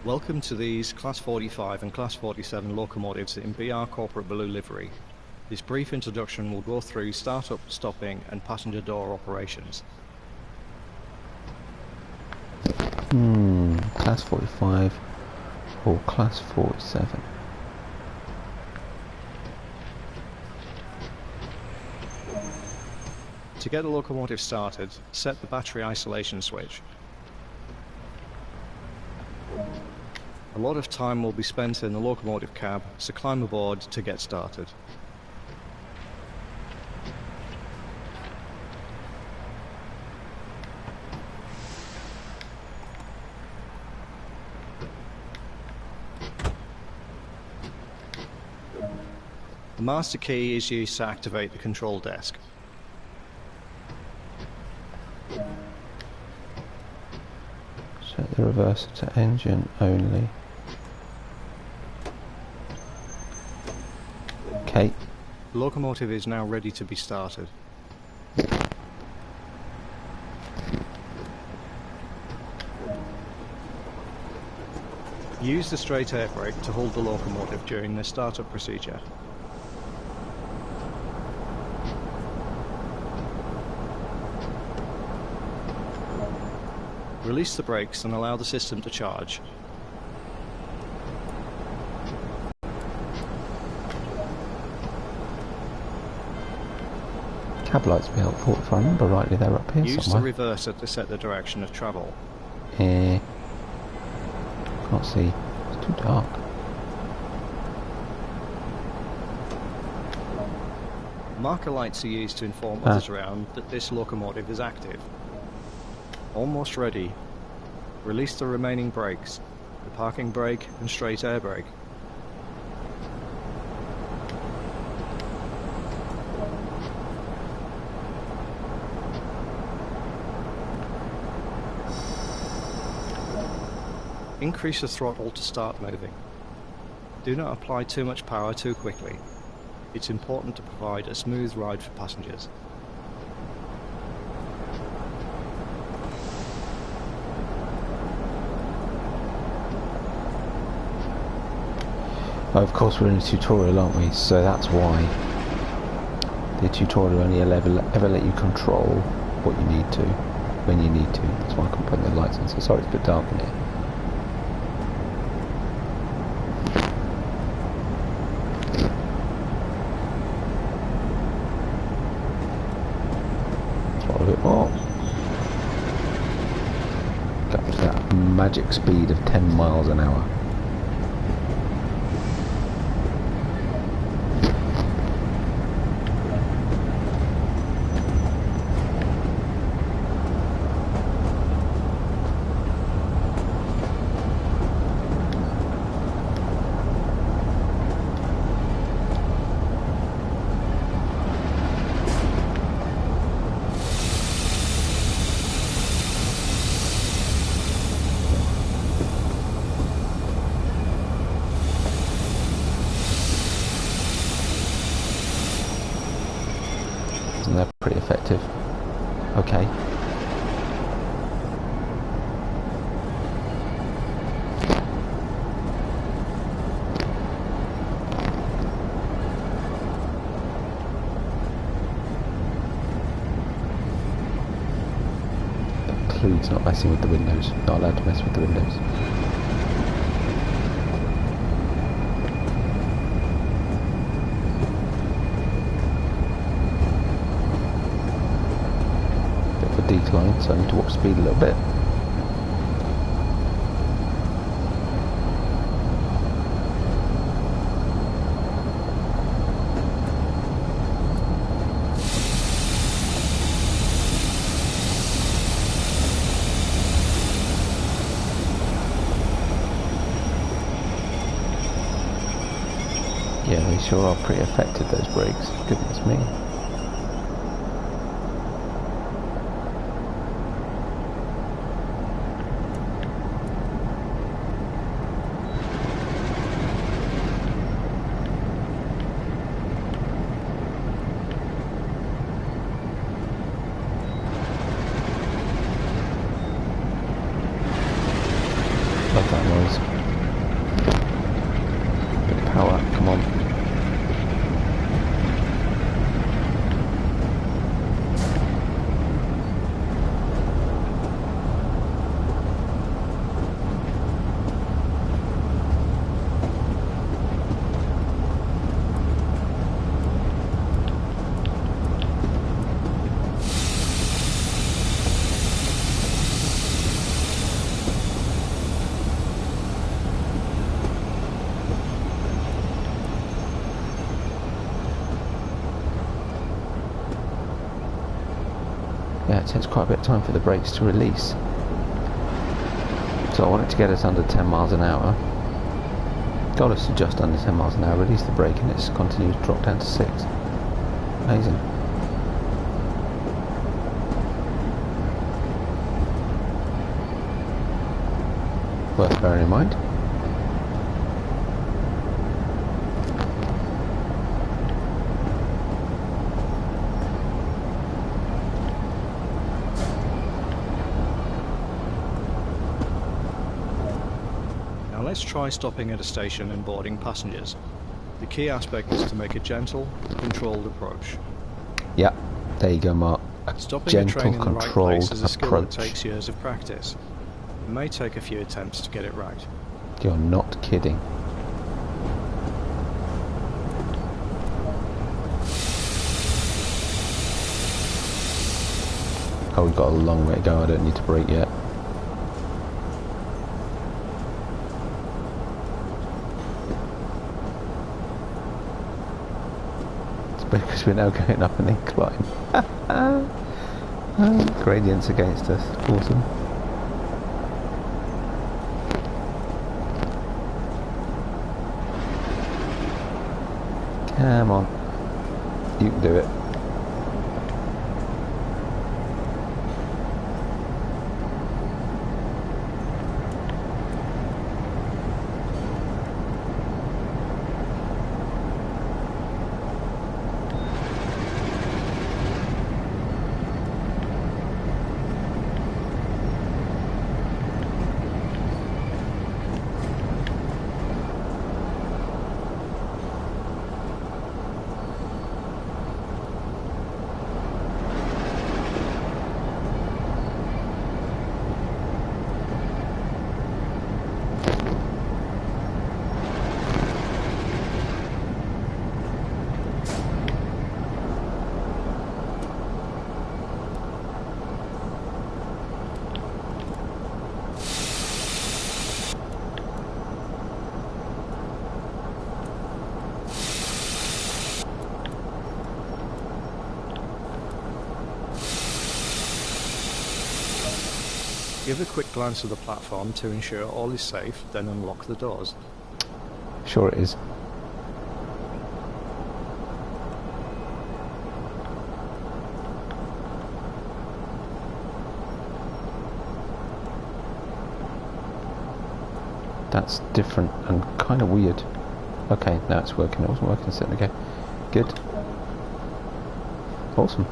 Welcome to these Class 45 and Class 47 locomotives in BR Corporate Blue livery. This brief introduction will go through start-up, stopping and passenger door operations. Class 45 or Class 47. To get the locomotive started, set the battery isolation switch. A lot of time will be spent in the locomotive cab, so climb aboard to get started. The master key is used to activate the control desk. Set the reverser to engine only. Okay. The locomotive is now ready to be started. Use the straight air brake to hold the locomotive during the startup procedure. Release the brakes and allow the system to charge. Cab lights will be helpful if I remember rightly. They're up here Use somewhere. the reverser to set the direction of travel. Can't see. It's too dark. Marker lights are used to inform others around that this locomotive is active. Almost ready. Release the remaining brakes, the parking brake and straight air brake. Increase the throttle to start moving. Do not apply too much power too quickly. It's important to provide a smooth ride for passengers. Oh, of course we're in a tutorial, aren't we? So that's why the tutorial only ever let you control what you need to, when you need to. That's why I can't put the lights on. So sorry it's a bit dark in here. Throttle a bit more. Get up to that magic speed of 10 miles an hour. And they're pretty effective. Okay. Includes not messing with the windows. Not allowed to mess with the windows. Decline, so I need to watch speed a little bit. Yeah, they sure are pretty effective, those brakes. Goodness me. Love that noise. Bit of power, come on. Yeah, it takes quite a bit of time for the brakes to release. So I want it to get us under 10 miles an hour. Got us to just under 10 miles an hour, release the brake and it's continued to drop down to 6. Amazing. Worth bearing in mind. Let's try stopping at a station and boarding passengers. The key aspect is to make a gentle, controlled approach. Yeah, there you go, Mark. Stopping a train in the right place is a skill that approach. takes years of practice. It may take a few attempts to get it right. You're not kidding. Oh, we've got a long way to go. I don't need to brake yet. Because we're now going up an incline. Gradients against us. Awesome. Come on. You can do it. Give a quick glance at the platform to ensure all is safe, then unlock the doors. Sure it is. That's different and kind of weird. Okay, now it's working. It wasn't working a second ago. Good. Awesome.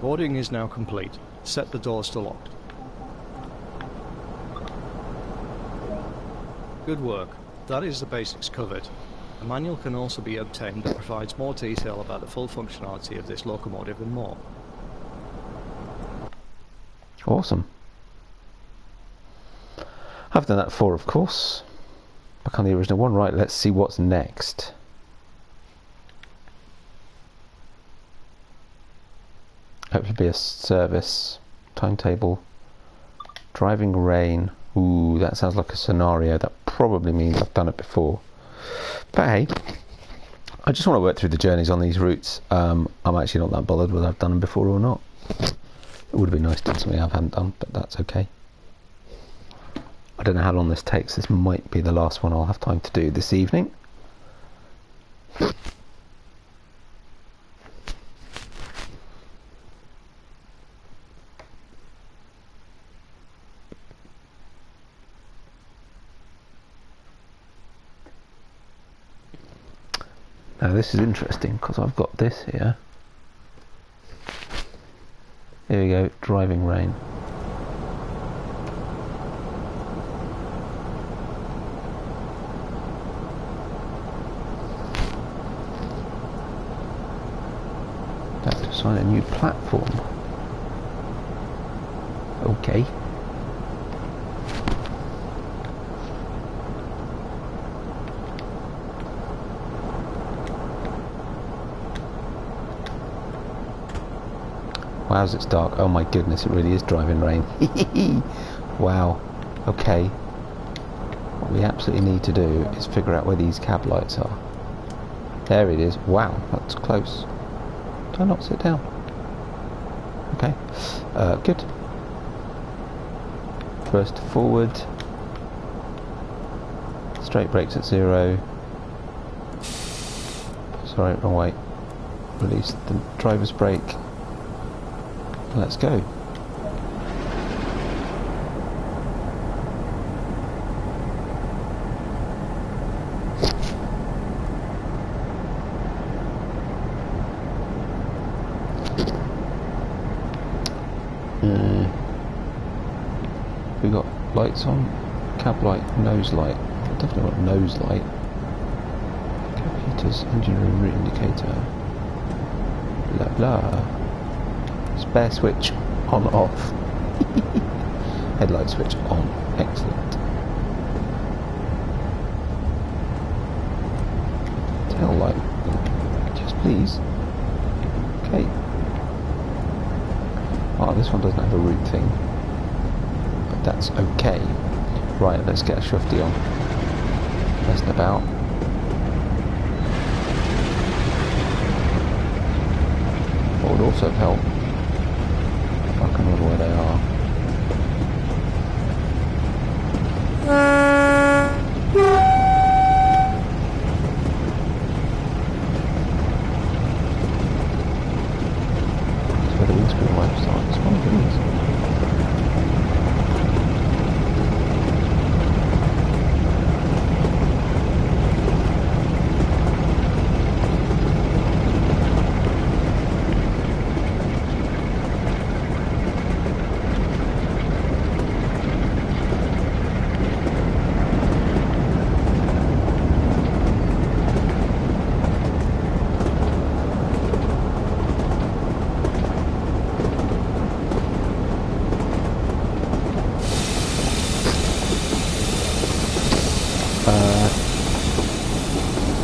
Boarding is now complete. Set the doors to lock. Good work. That is the basics covered. A manual can also be obtained that provides more detail about the full functionality of this locomotive and more. Awesome. I've done that before, of course. Back on the original one. Right, let's see what's next. Hopefully be a service. Timetable. Driving rain. Ooh, that sounds like a scenario. That probably means I've done it before. But hey, I just want to work through the journeys on these routes. I'm actually not that bothered whether I've done them before or not. It would have been nice to do something I haven't done, but that's okay. I don't know how long this takes. This might be the last one I'll have time to do this evening. Now this is interesting because I've got this here. Here we go, driving rain. Have to assign a new platform. Okay. Wow, it's dark. Oh my goodness, it really is driving rain. Wow. Okay. What we absolutely need to do is figure out where these cab lights are. There it is. Wow, that's close. Did I not sit down? Okay. Good. First forward. Straight brakes at 0. Sorry, wrong way. Release the driver's brake. Let's go. We got lights on. Cab light, nose light. Definitely got nose light. Computers, engine room route indicator. Blah blah. Spare switch on off. Headlight switch on. Excellent. Tail light. Just please. Okay. Oh, this one doesn't have a route thing. But that's okay. Right, let's get a shufty on. Messing about. What would also help, I can remember where they are. It's where the windscreen wipers are. It's one of these.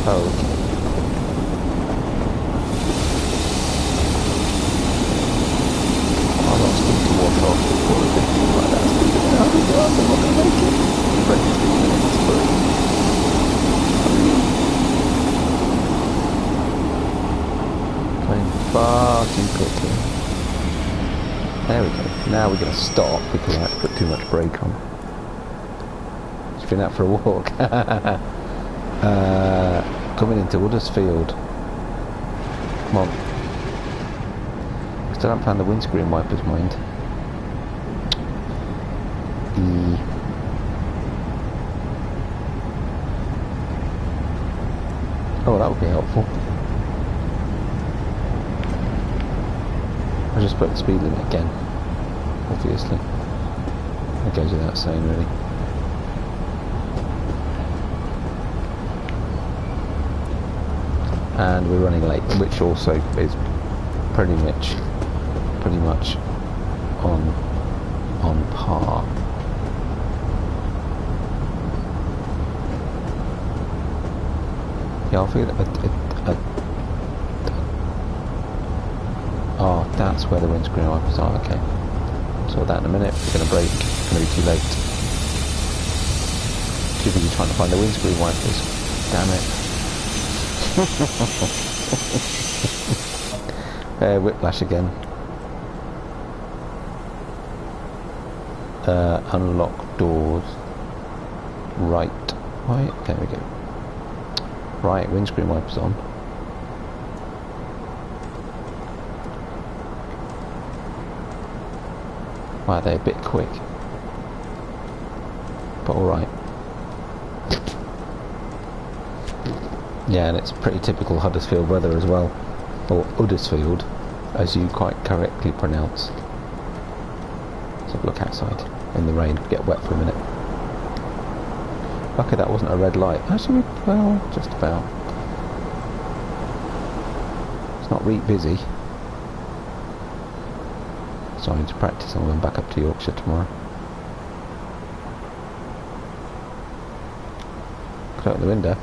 Oh. I'm not supposed to walk off before the 15 like that. How do you I'm not going to make it? 23 minutes, but... Going far too quickly. There we go. Now we're going to stop because I put too much brake on. Just been out for a walk. Coming into Huddersfield. Come on. Still haven't found the windscreen wipers, mind. Oh, that would be helpful. I just put the speed limit again, obviously. It goes without saying, really. And we're running late, which also is pretty much on par. Yeah, I feel oh, that's where the windscreen wipers are. Okay, sort that in a minute. We're going to brake. It's going to be too late. Too busy trying to find the windscreen wipers. Damn it. Whiplash again. Unlock doors. Right. There we go. Right, windscreen wipers on. Wow, they're a bit quick. But alright. Yeah, and it's pretty typical Huddersfield weather as well. Or Huddersfield, as you quite correctly pronounce. Let's have a look outside in the rain, get wet for a minute. Lucky that wasn't a red light. Actually, well, just about. It's not really busy. So I need to practice. I'm going back up to Yorkshire tomorrow. Look out the window.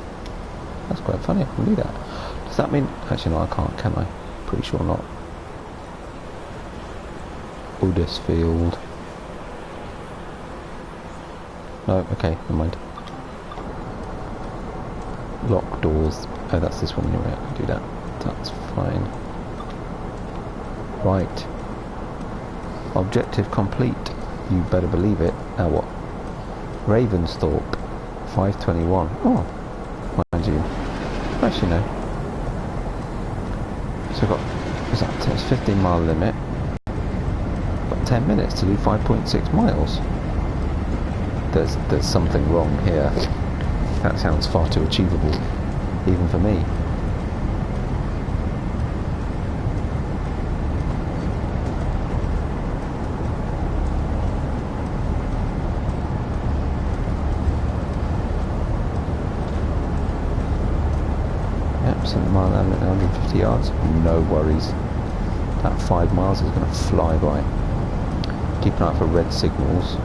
That's quite funny, I can do that. Does that mean... Actually, no, I can't, can I? Pretty sure not. Huddersfield. No, okay, never mind. Lock doors. Oh, that's this one anyway, I can do that. That's fine. Right. Objective complete. You better believe it. Now what? Ravensthorpe. 5:21. Oh, mind you. Actually, no. So I've got... Is that... It's 15-mile limit. Got 10 minutes to do 5.6 miles. There's something wrong here. That sounds far too achievable, even for me. Yep, 7 mile limit, 150 yards. No worries. That 5 miles is going to fly by. Keep an eye for red signals.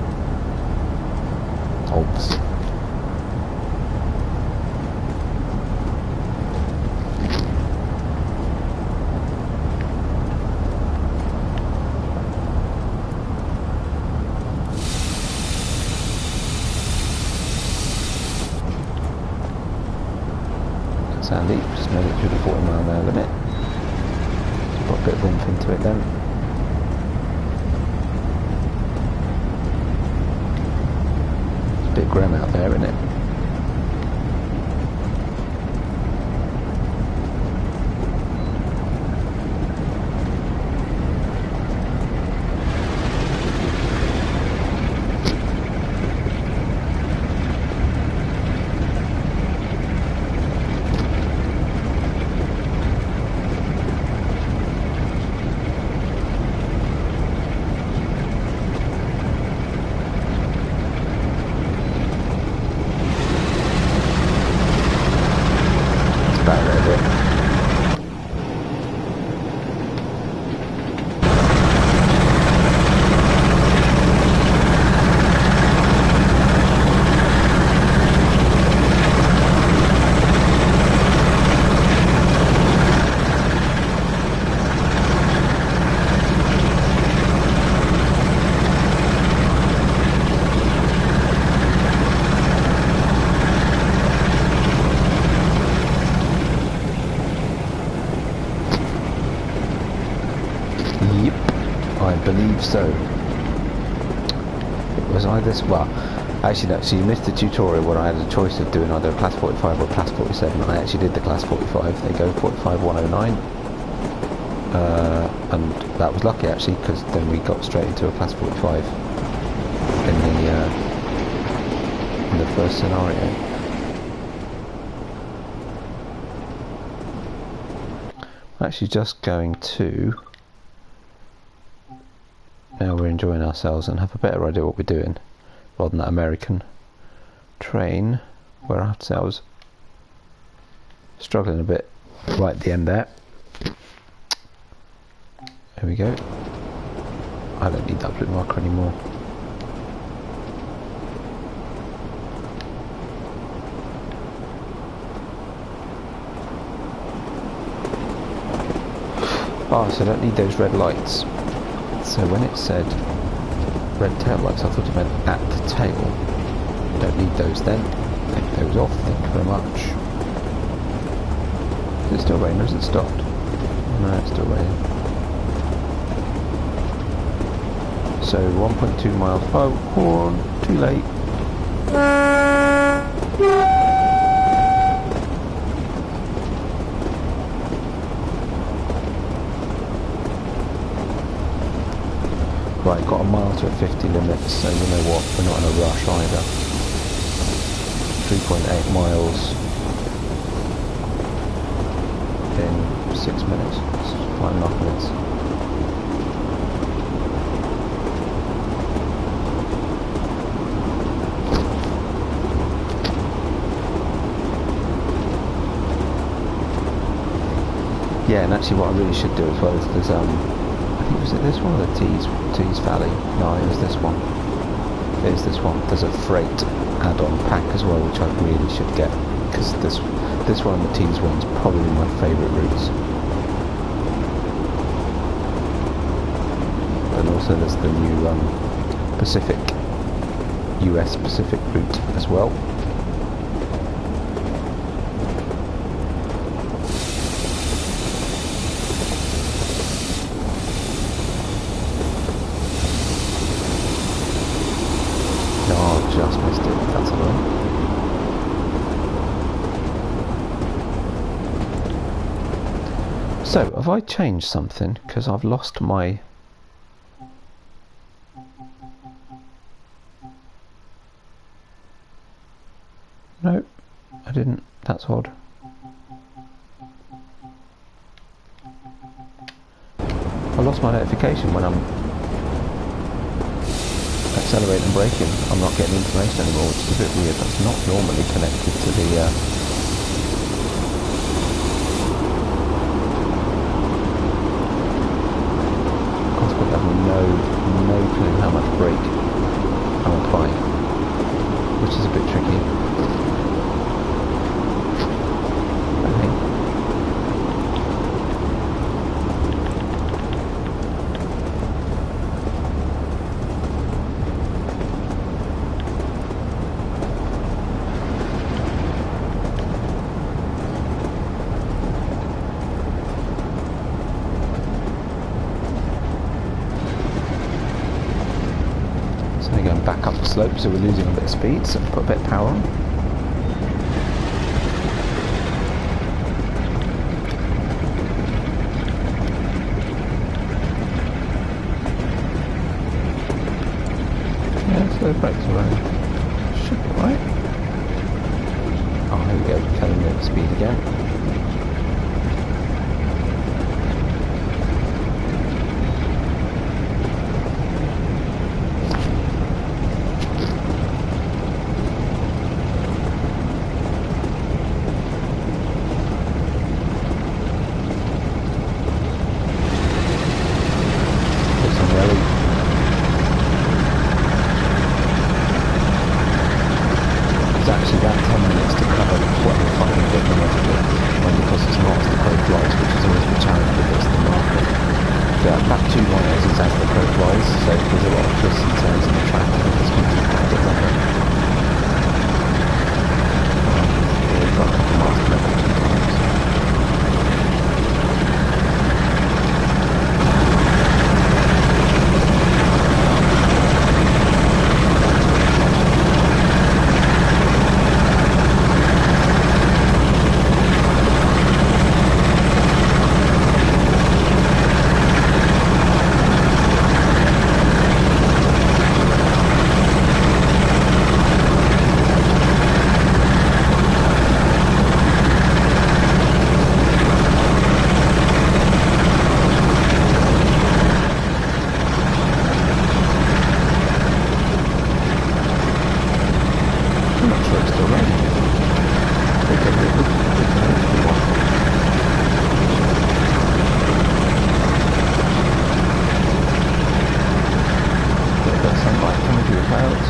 Obs. Sandy, just made it through the 40 mile an hour limit. Just put a bit of oomph into it then. It's a bit grim out there, isn't it? believe so. Was I this? Well, actually no, so you missed the tutorial where I had a choice of doing either a class 45 or a class 47. I actually did the class 45. They go 45-109. And that was lucky actually, because then we got straight into a class 45 in the first scenario. I'm actually just going to, now we're enjoying ourselves and have a better idea what we're doing, rather than that American train where I have to say I was struggling a bit right at the end there. There we go. I don't need that blue marker anymore. Oh, so I don't need those red lights. So when it said red tail lights, I thought it meant at the tail. Don't need those then. Take those off, thank you very much. Is it still raining or has it stopped? No, it's still raining. So 1.2 miles. Oh, horn, too late. Right, got a mile to a 50 limit, so you know what, we're not in a rush either. 3.8 miles in 6 minutes, 5.5 minutes. Yeah, and actually what I really should do as well is there's I think was it this one or the Tees Valley? No, it was this one. It is this one. There's a freight add-on pack as well, which I really should get, because this one and the Tees one's probably my favourite routes. And also there's the new Pacific, US Pacific route as well. Just missed it, that's alright. So, have I changed something? Because I've lost my... No, I didn't. That's odd. I lost my notification when I'm accelerating and braking. I'm not getting information anymore, which is a bit weird. That's not normally connected to the consequently I have no clue how much brake I'm applying, which is a bit tricky. Okay. Going back up the slope, so we're losing a bit of speed, so put a bit of power on. Yeah, so the brakes are running. Should be right. Oh, here we go, cutting the speed again. Sunlight coming through the clouds.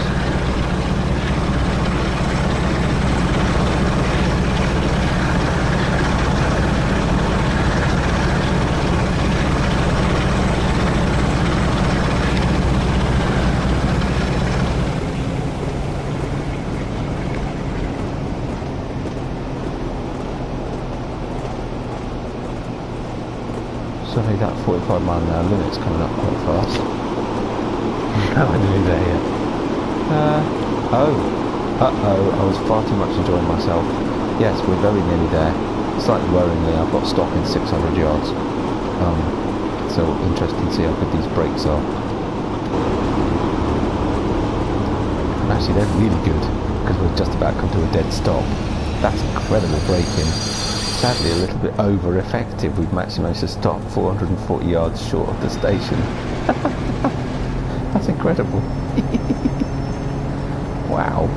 Sorry, that 45 mile an hour limit's coming up quite fast. Nowhere near there yet. I was far too much enjoying myself. Yes, we're very nearly there. Slightly worryingly, I've got stock in 600 yards. So interesting to see how good these brakes are. Actually, they're really good, because we're just about to come to a dead stop. That's incredible braking. Sadly, a little bit over effective. We've actually managed to stop 440 yards short of the station. That's incredible. Wow.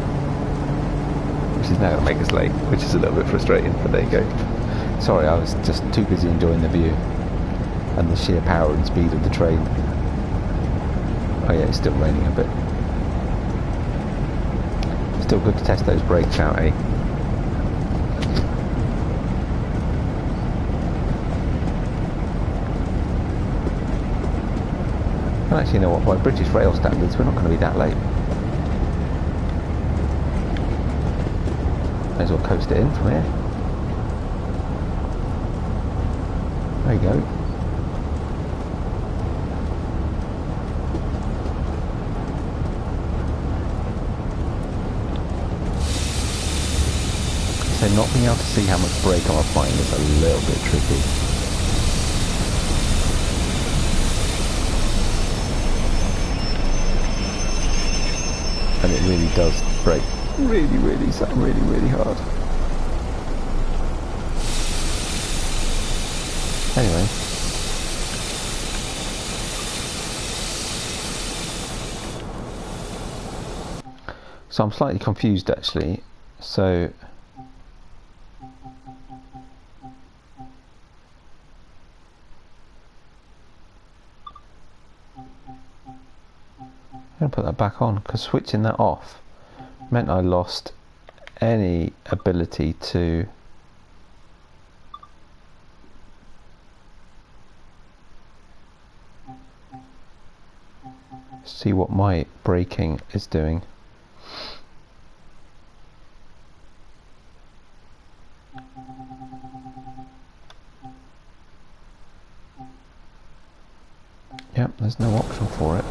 Which is now going to make us late, which is a little bit frustrating, but there you go. Sorry, I was just too busy enjoying the view and the sheer power and speed of the train. Oh yeah, it's still raining a bit. Still good to test those brakes out, eh? Well, actually, you know what, by British rail standards, we're not going to be that late. May as well coast it in from here. There you go. So not being able to see how much brake I'm applying is a little bit tricky. And it really does brake really hard. Anyway. So I'm slightly confused actually. So I'm going to put that back on, because switching that off meant I lost any ability to see what my braking is doing. Yep, there's no option for it.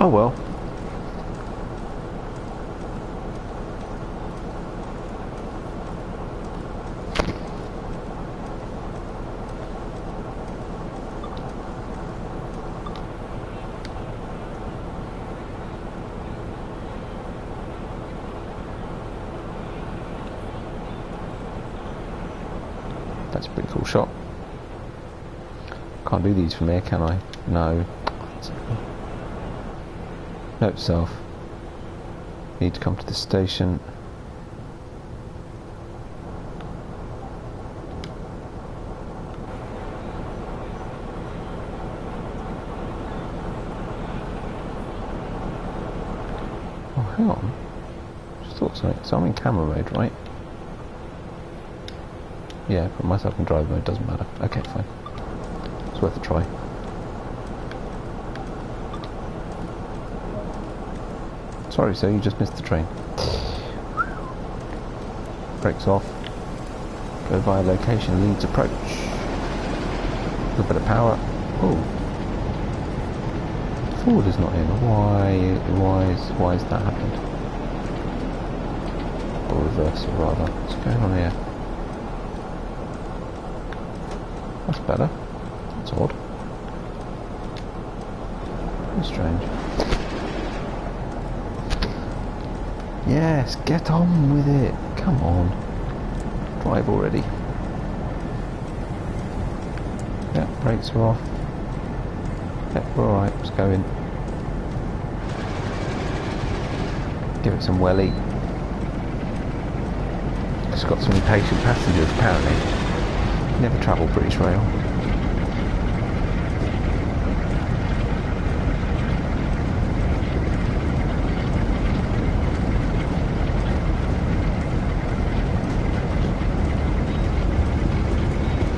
Oh well. That's a pretty cool shot. Can't do these from here, can I? No. Note self. Need to come to the station. Oh, hang on. Just thought something. So I'm in camera mode, right? Yeah, put myself in drive mode, doesn't matter. Okay, fine. It's worth a try. Sorry sir, you just missed the train. Brakes off. Go via location, leads approach. A little bit of power. Oh. Forward is not in. Why has that happened? Or reversal rather. What's going on here? That's better. That's odd. Very strange. Yes, get on with it. Come on. Drive already. Yep, brakes are off. Yep, we're alright, let's go in. Give it some welly. It's got some impatient passengers apparently. Never travelled British Rail.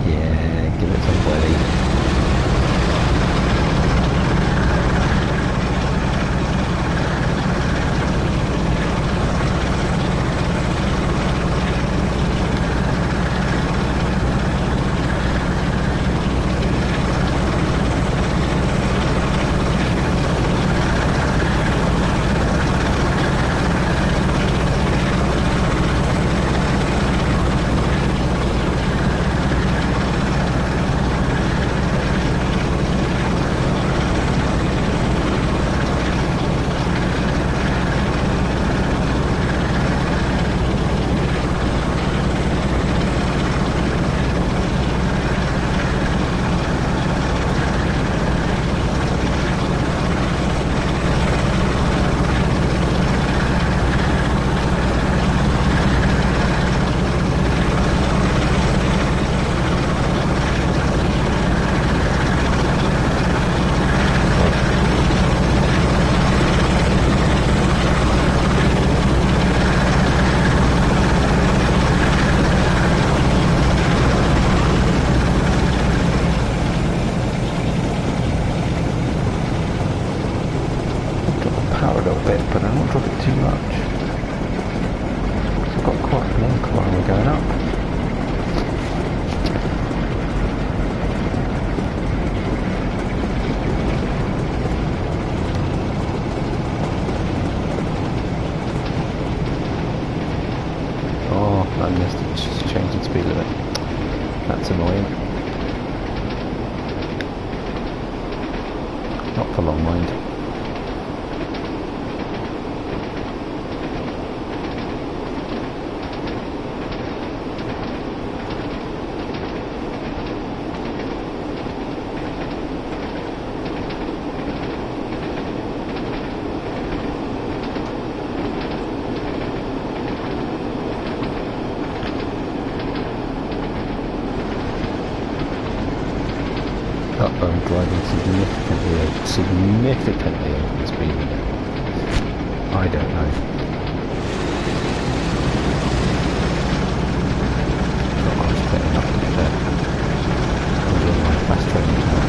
Yeah, give it some welly. But I don't drop it too much. So I've got quite a long climb we're going up. Oh, I missed it. Just changed the speed limit. That's annoying. Not for long, mind. I'm driving significantly over the speed limit. I don't know. Not quite fit enough to be fair. I'm doing my fast training now.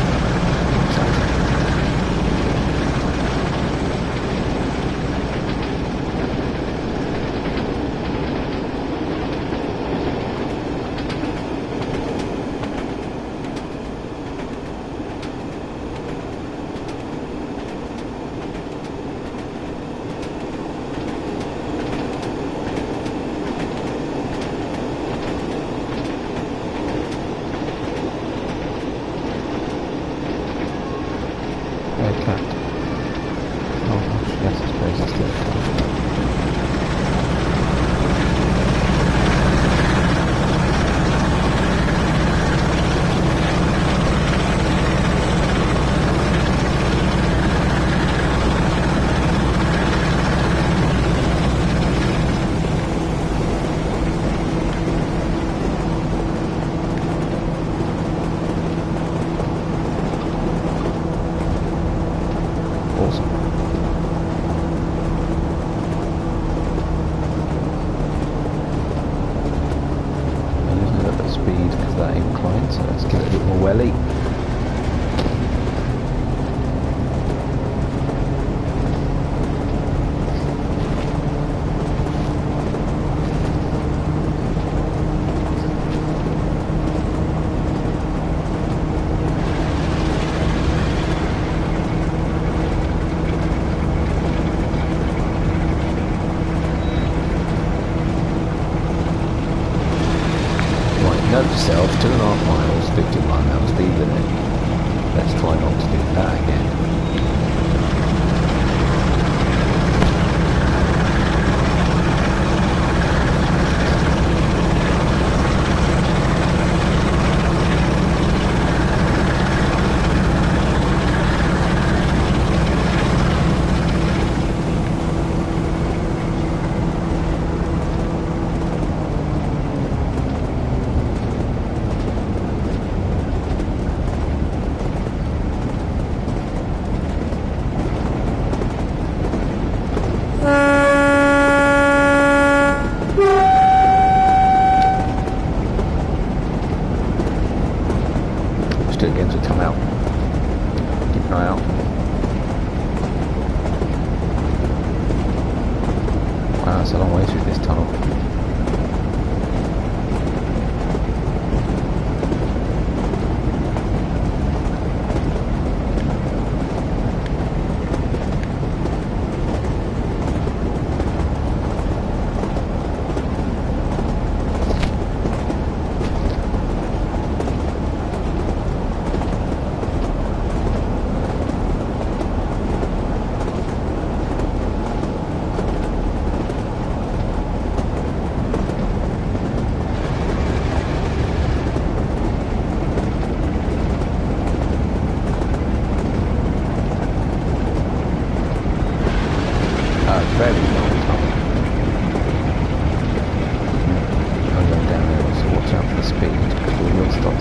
Exciting. So let's give it a bit more welly. Note to self, 2.5 miles, 50 mile an hour speed limit. Let's try not to do that again.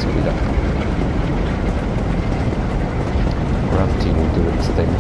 speed up. Gravity will do its thing.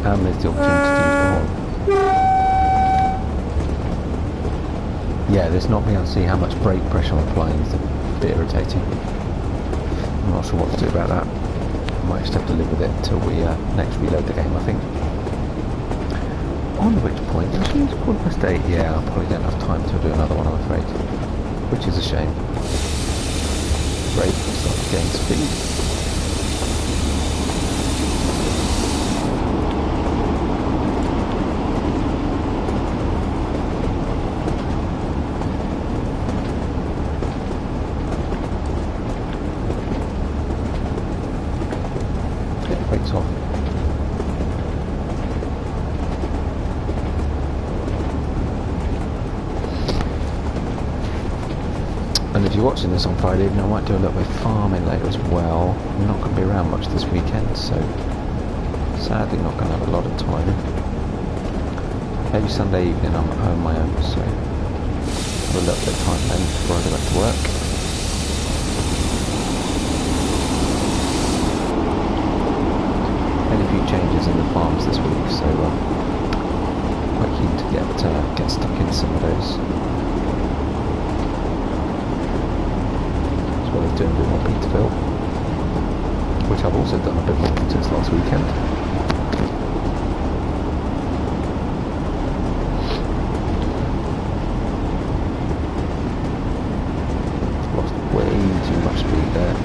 And there's the opportunity to do yeah, this not being able to see how much brake pressure I'm applying is a bit irritating. I'm not sure what to do about that. I might just have to live with it until we next reload the game, I think. On which point, actually it's quarter past 8. Yeah, I'll probably don't have time to do another one, I'm afraid. Which is a shame. Brake, start to gain speed. And if you're watching this on Friday evening, I might do a little bit of farming later as well. I'm not going to be around much this weekend, so sadly not going to have a lot of time. Maybe Sunday evening I'm at home my own, so have a little bit of time then before I go back to work. Made a few changes in the farms this week, so quite keen to get stuck in some of those. Doing a bit more Peterville, which I've also done a bit more since last weekend. Lost way too much speed there.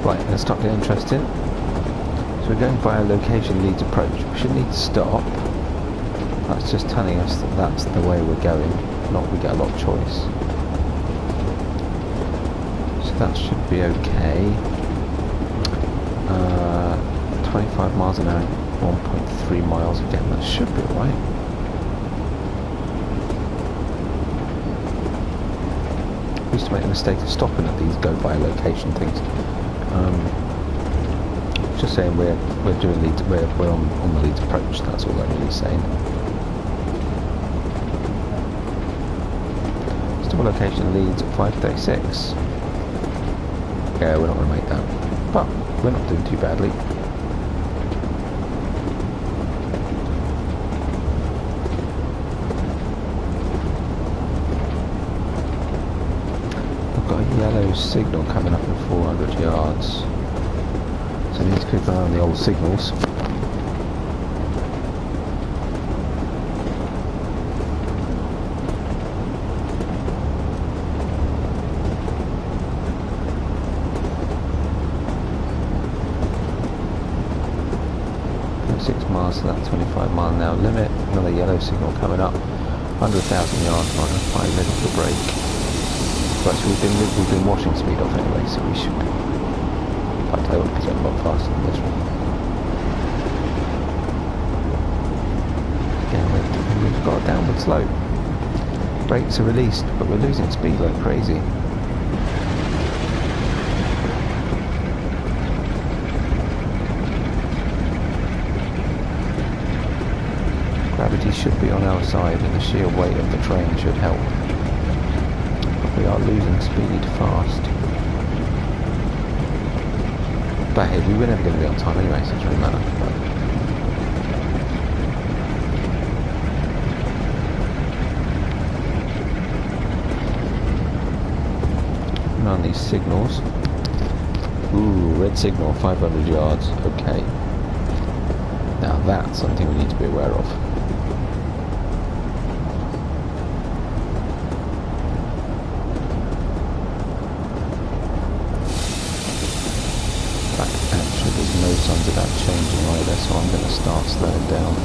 Right, let's start getting interesting. So we're going via location leads approach. We shouldn't need to stop. That's just telling us that that's the way we're going, not we get a lot of choice. So that should be okay. 25 miles an hour, 1.3 miles again, that should be alright. We used to make the mistake of stopping at these go by location things. Just saying we're doing lead, we're on the lead approach. That's all I'm really saying. Still location leads at 536. Yeah, we're not going to make that, but we're not doing too badly. got a yellow signal coming up in 400 yards. So I need to keep an eye on the old signals. To that 25 mile an hour limit. Another yellow signal coming up. 100,000 yards, might have 5 minutes to brake. But we've been washing speed off anyway, so we should be. In fact, I won't be going a lot faster than this one. Again, we've got a downward slope. Brakes are released, but we're losing speed like crazy. Gravity should be on our side and the sheer weight of the train should help. But we are losing speed fast. But hey, we were never going to be on time anyway, so it doesn't really matter. And on these signals. Ooh, red signal, 500 yards. Okay. Now that's something we need to be aware of. No signs of that changing either, so I'm going to start slowing down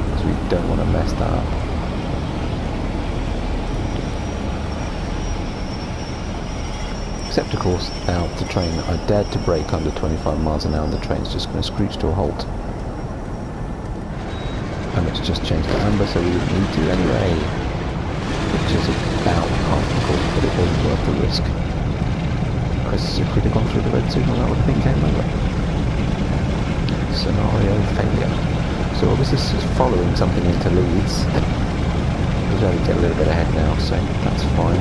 because we don't want to mess that up. Except of course now the train, I dared to brake under 25 miles an hour and the train's just going to screech to a halt. And it's just changed to amber, so we didn't need to anyway, which is about half the course, but it wasn't worth the risk. If we'd have gone through the red signal, that would have been game over. Scenario failure. So obviously this is following something into Leeds. We've only get a little bit ahead now, so that's fine.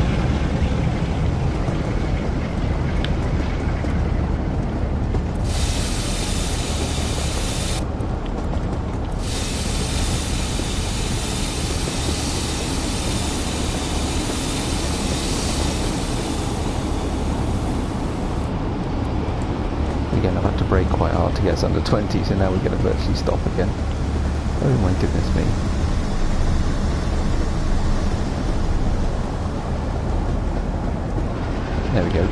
Again, I've had to brake quite hard to get us under 20, so now we're going to virtually stop again. Oh my goodness me. There we go.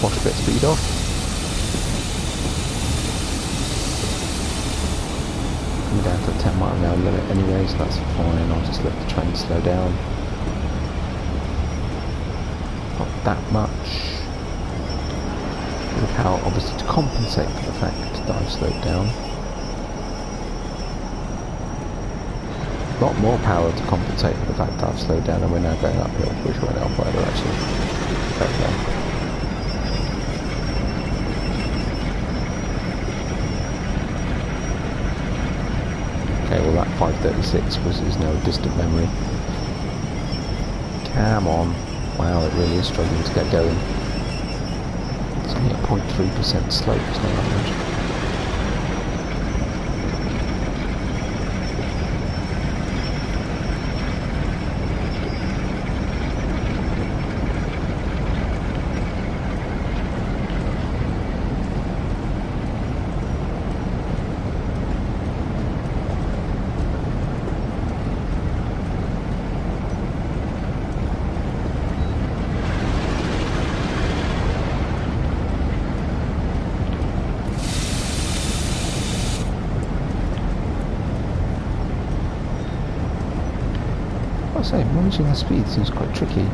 Wash a bit of speed off. I'm down to a 10 mile an hour limit anyway, so that's fine. I'll just let the train slow down. Not that much. The power obviously to compensate for the fact that I've slowed down. A lot more power to compensate for the fact that I've slowed down and we're now going uphill, which won't help either actually. Very well. Okay, well that 536 is now a distant memory. Come on. Wow, it really is struggling to get going. It's only a 0.3% slope, it's not that much. I say, managing the speed seems quite tricky.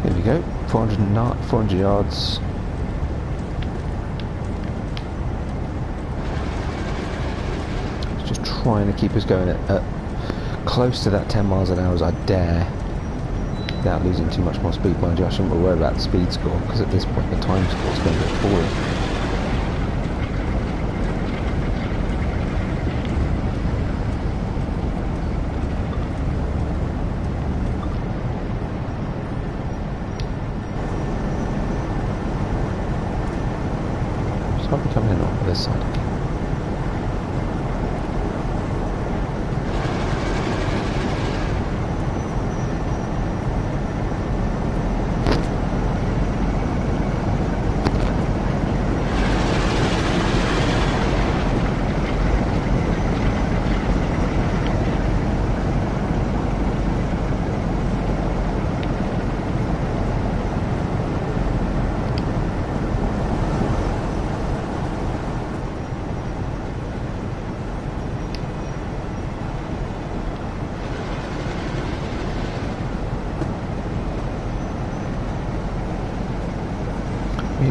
Here we go, 400 yards. It's just trying to keep us going at close to that 10 miles an hour as I dare, without losing too much more speed. Mind you, I shouldn't worry about the speed score, because at this point the time score is going to get falling. So I'll be coming in on this side again.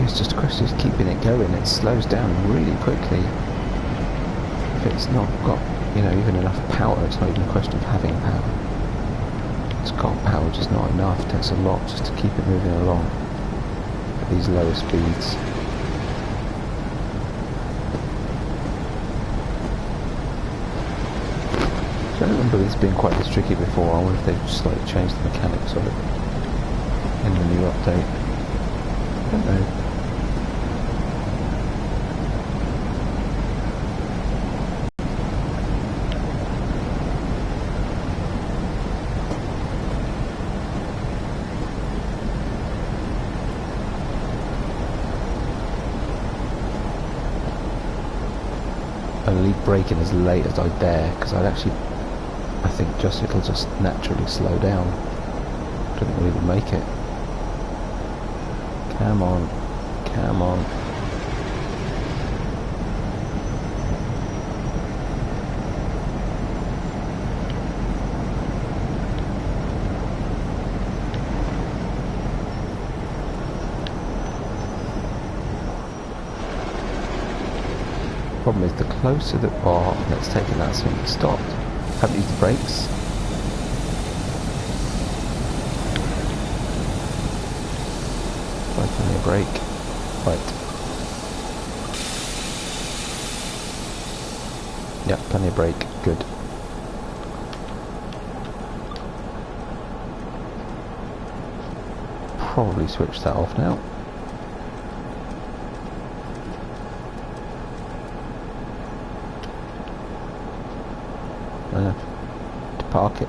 It's just a question of keeping it going. It slows down really quickly. If it's not got, you know, even enough power, it's not even a question of having power. It's got power, just not enough. It takes a lot just to keep it moving along at these lower speeds. So I don't remember this being quite this tricky before. I wonder if they've slightly changed the mechanics of it in the new update. I don't know. Only braking as late as I dare, because I think it'll just naturally slow down. I don't think we'll even make it. Come on, come on. Problem is, the closer that that's taken that swing, it stopped. Haven't used the brakes. Right, plenty of brake. Right. Yep, plenty of brake. Good. Probably switch that off now. To park it.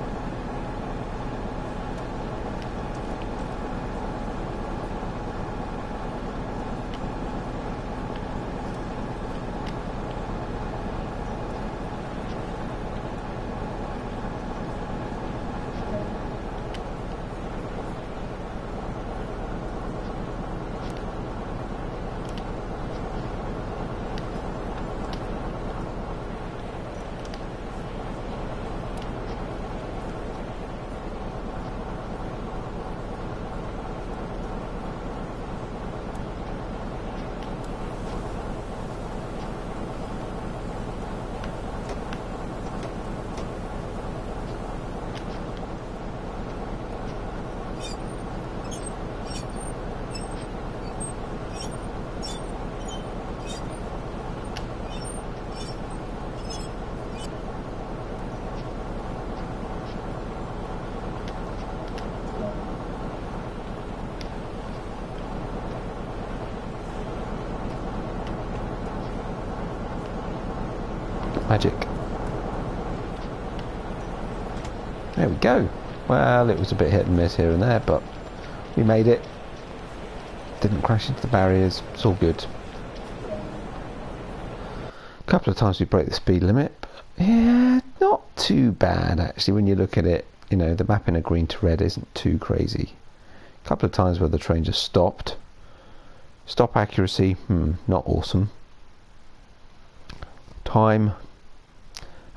Magic. There we go. Well, it was a bit hit and miss here and there, but we made it. Didn't crash into the barriers. It's all good. A couple of times we broke the speed limit. But yeah, not too bad actually when you look at it. You know, the mapping of green to red isn't too crazy. A couple of times where the train just stopped. Stop accuracy, not awesome. Time,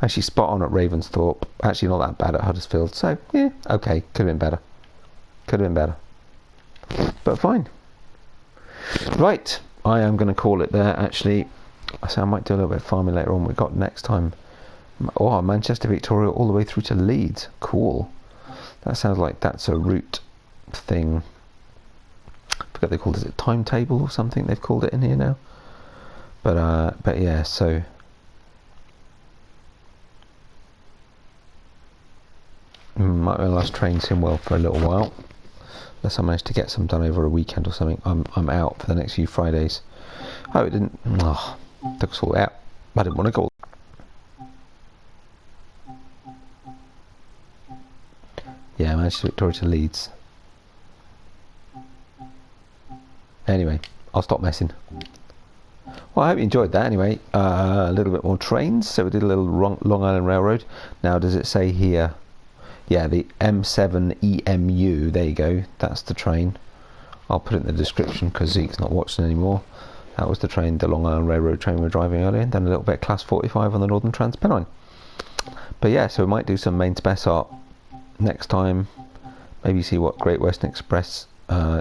actually spot on at Ravensthorpe. Actually not that bad at Huddersfield. So, yeah, okay, could have been better. Could have been better. but fine. Right, I am going to call it there. Actually, I might do a little bit of farming later on. We got next time. Oh, Manchester, Victoria, all the way through to Leeds. Cool. That sounds like that's a route thing. I forget what they called it. Is it timetable or something? They've called it in here now. But yeah. So might be the last train sim world for a little while. Unless I manage to get some done over a weekend or something. I'm out for the next few Fridays. Oh, it didn't. Oh, took us all out. I didn't want to go. Yeah, Manchester, Victoria to Leeds. Anyway, I'll stop messing. Well, I hope you enjoyed that anyway. A little bit more trains. So we did a little Long Island Railroad. Now, does it say here? Yeah, the M7 EMU. There you go. That's the train. I'll put it in the description because Zeke's not watching anymore. That was the train, the Long Island Railroad train we were driving earlier. And then a little bit of Class 45 on the Northern Trans Pennine. But yeah, so we might do some main spec art next time. Maybe see what Great Western Express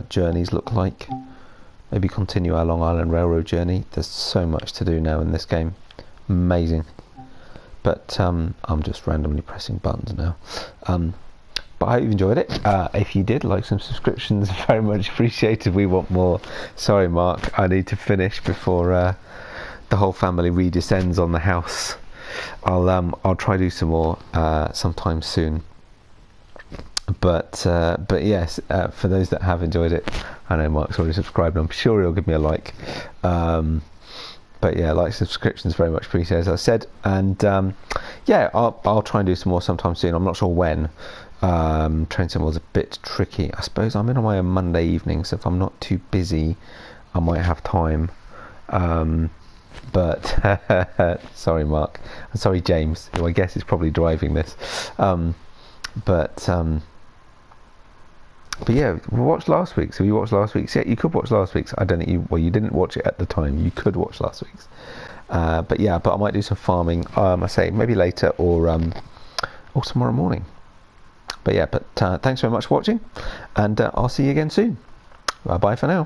journeys look like. Maybe continue our Long Island Railroad journey. There's so much to do now in this game. Amazing. But I'm just randomly pressing buttons now. But I hope you enjoyed it. If you did, likes and subscriptions, very much appreciated. We want more. Sorry, Mark, I need to finish before the whole family redescends on the house. I'll try to do some more sometime soon. But yes, for those that have enjoyed it, I know Mark's already subscribed. I'm sure he'll give me a like. But yeah, like, subscriptions very much appreciated, as I said. And yeah, I'll try and do some more sometime soon. I'm not sure when. Train sim was a bit tricky. I suppose I'm in on my Monday evening, so if I'm not too busy, I might have time. But sorry, Mark. And sorry, James, who I guess is probably driving this. But yeah, we watched last week. So you watched last week's. Yeah, you could watch last week's. I don't think you. Well, you didn't watch it at the time. You could watch last week's. But yeah, I might do some farming. I say maybe later or tomorrow morning. But yeah, thanks very much for watching, and I'll see you again soon. Bye for now.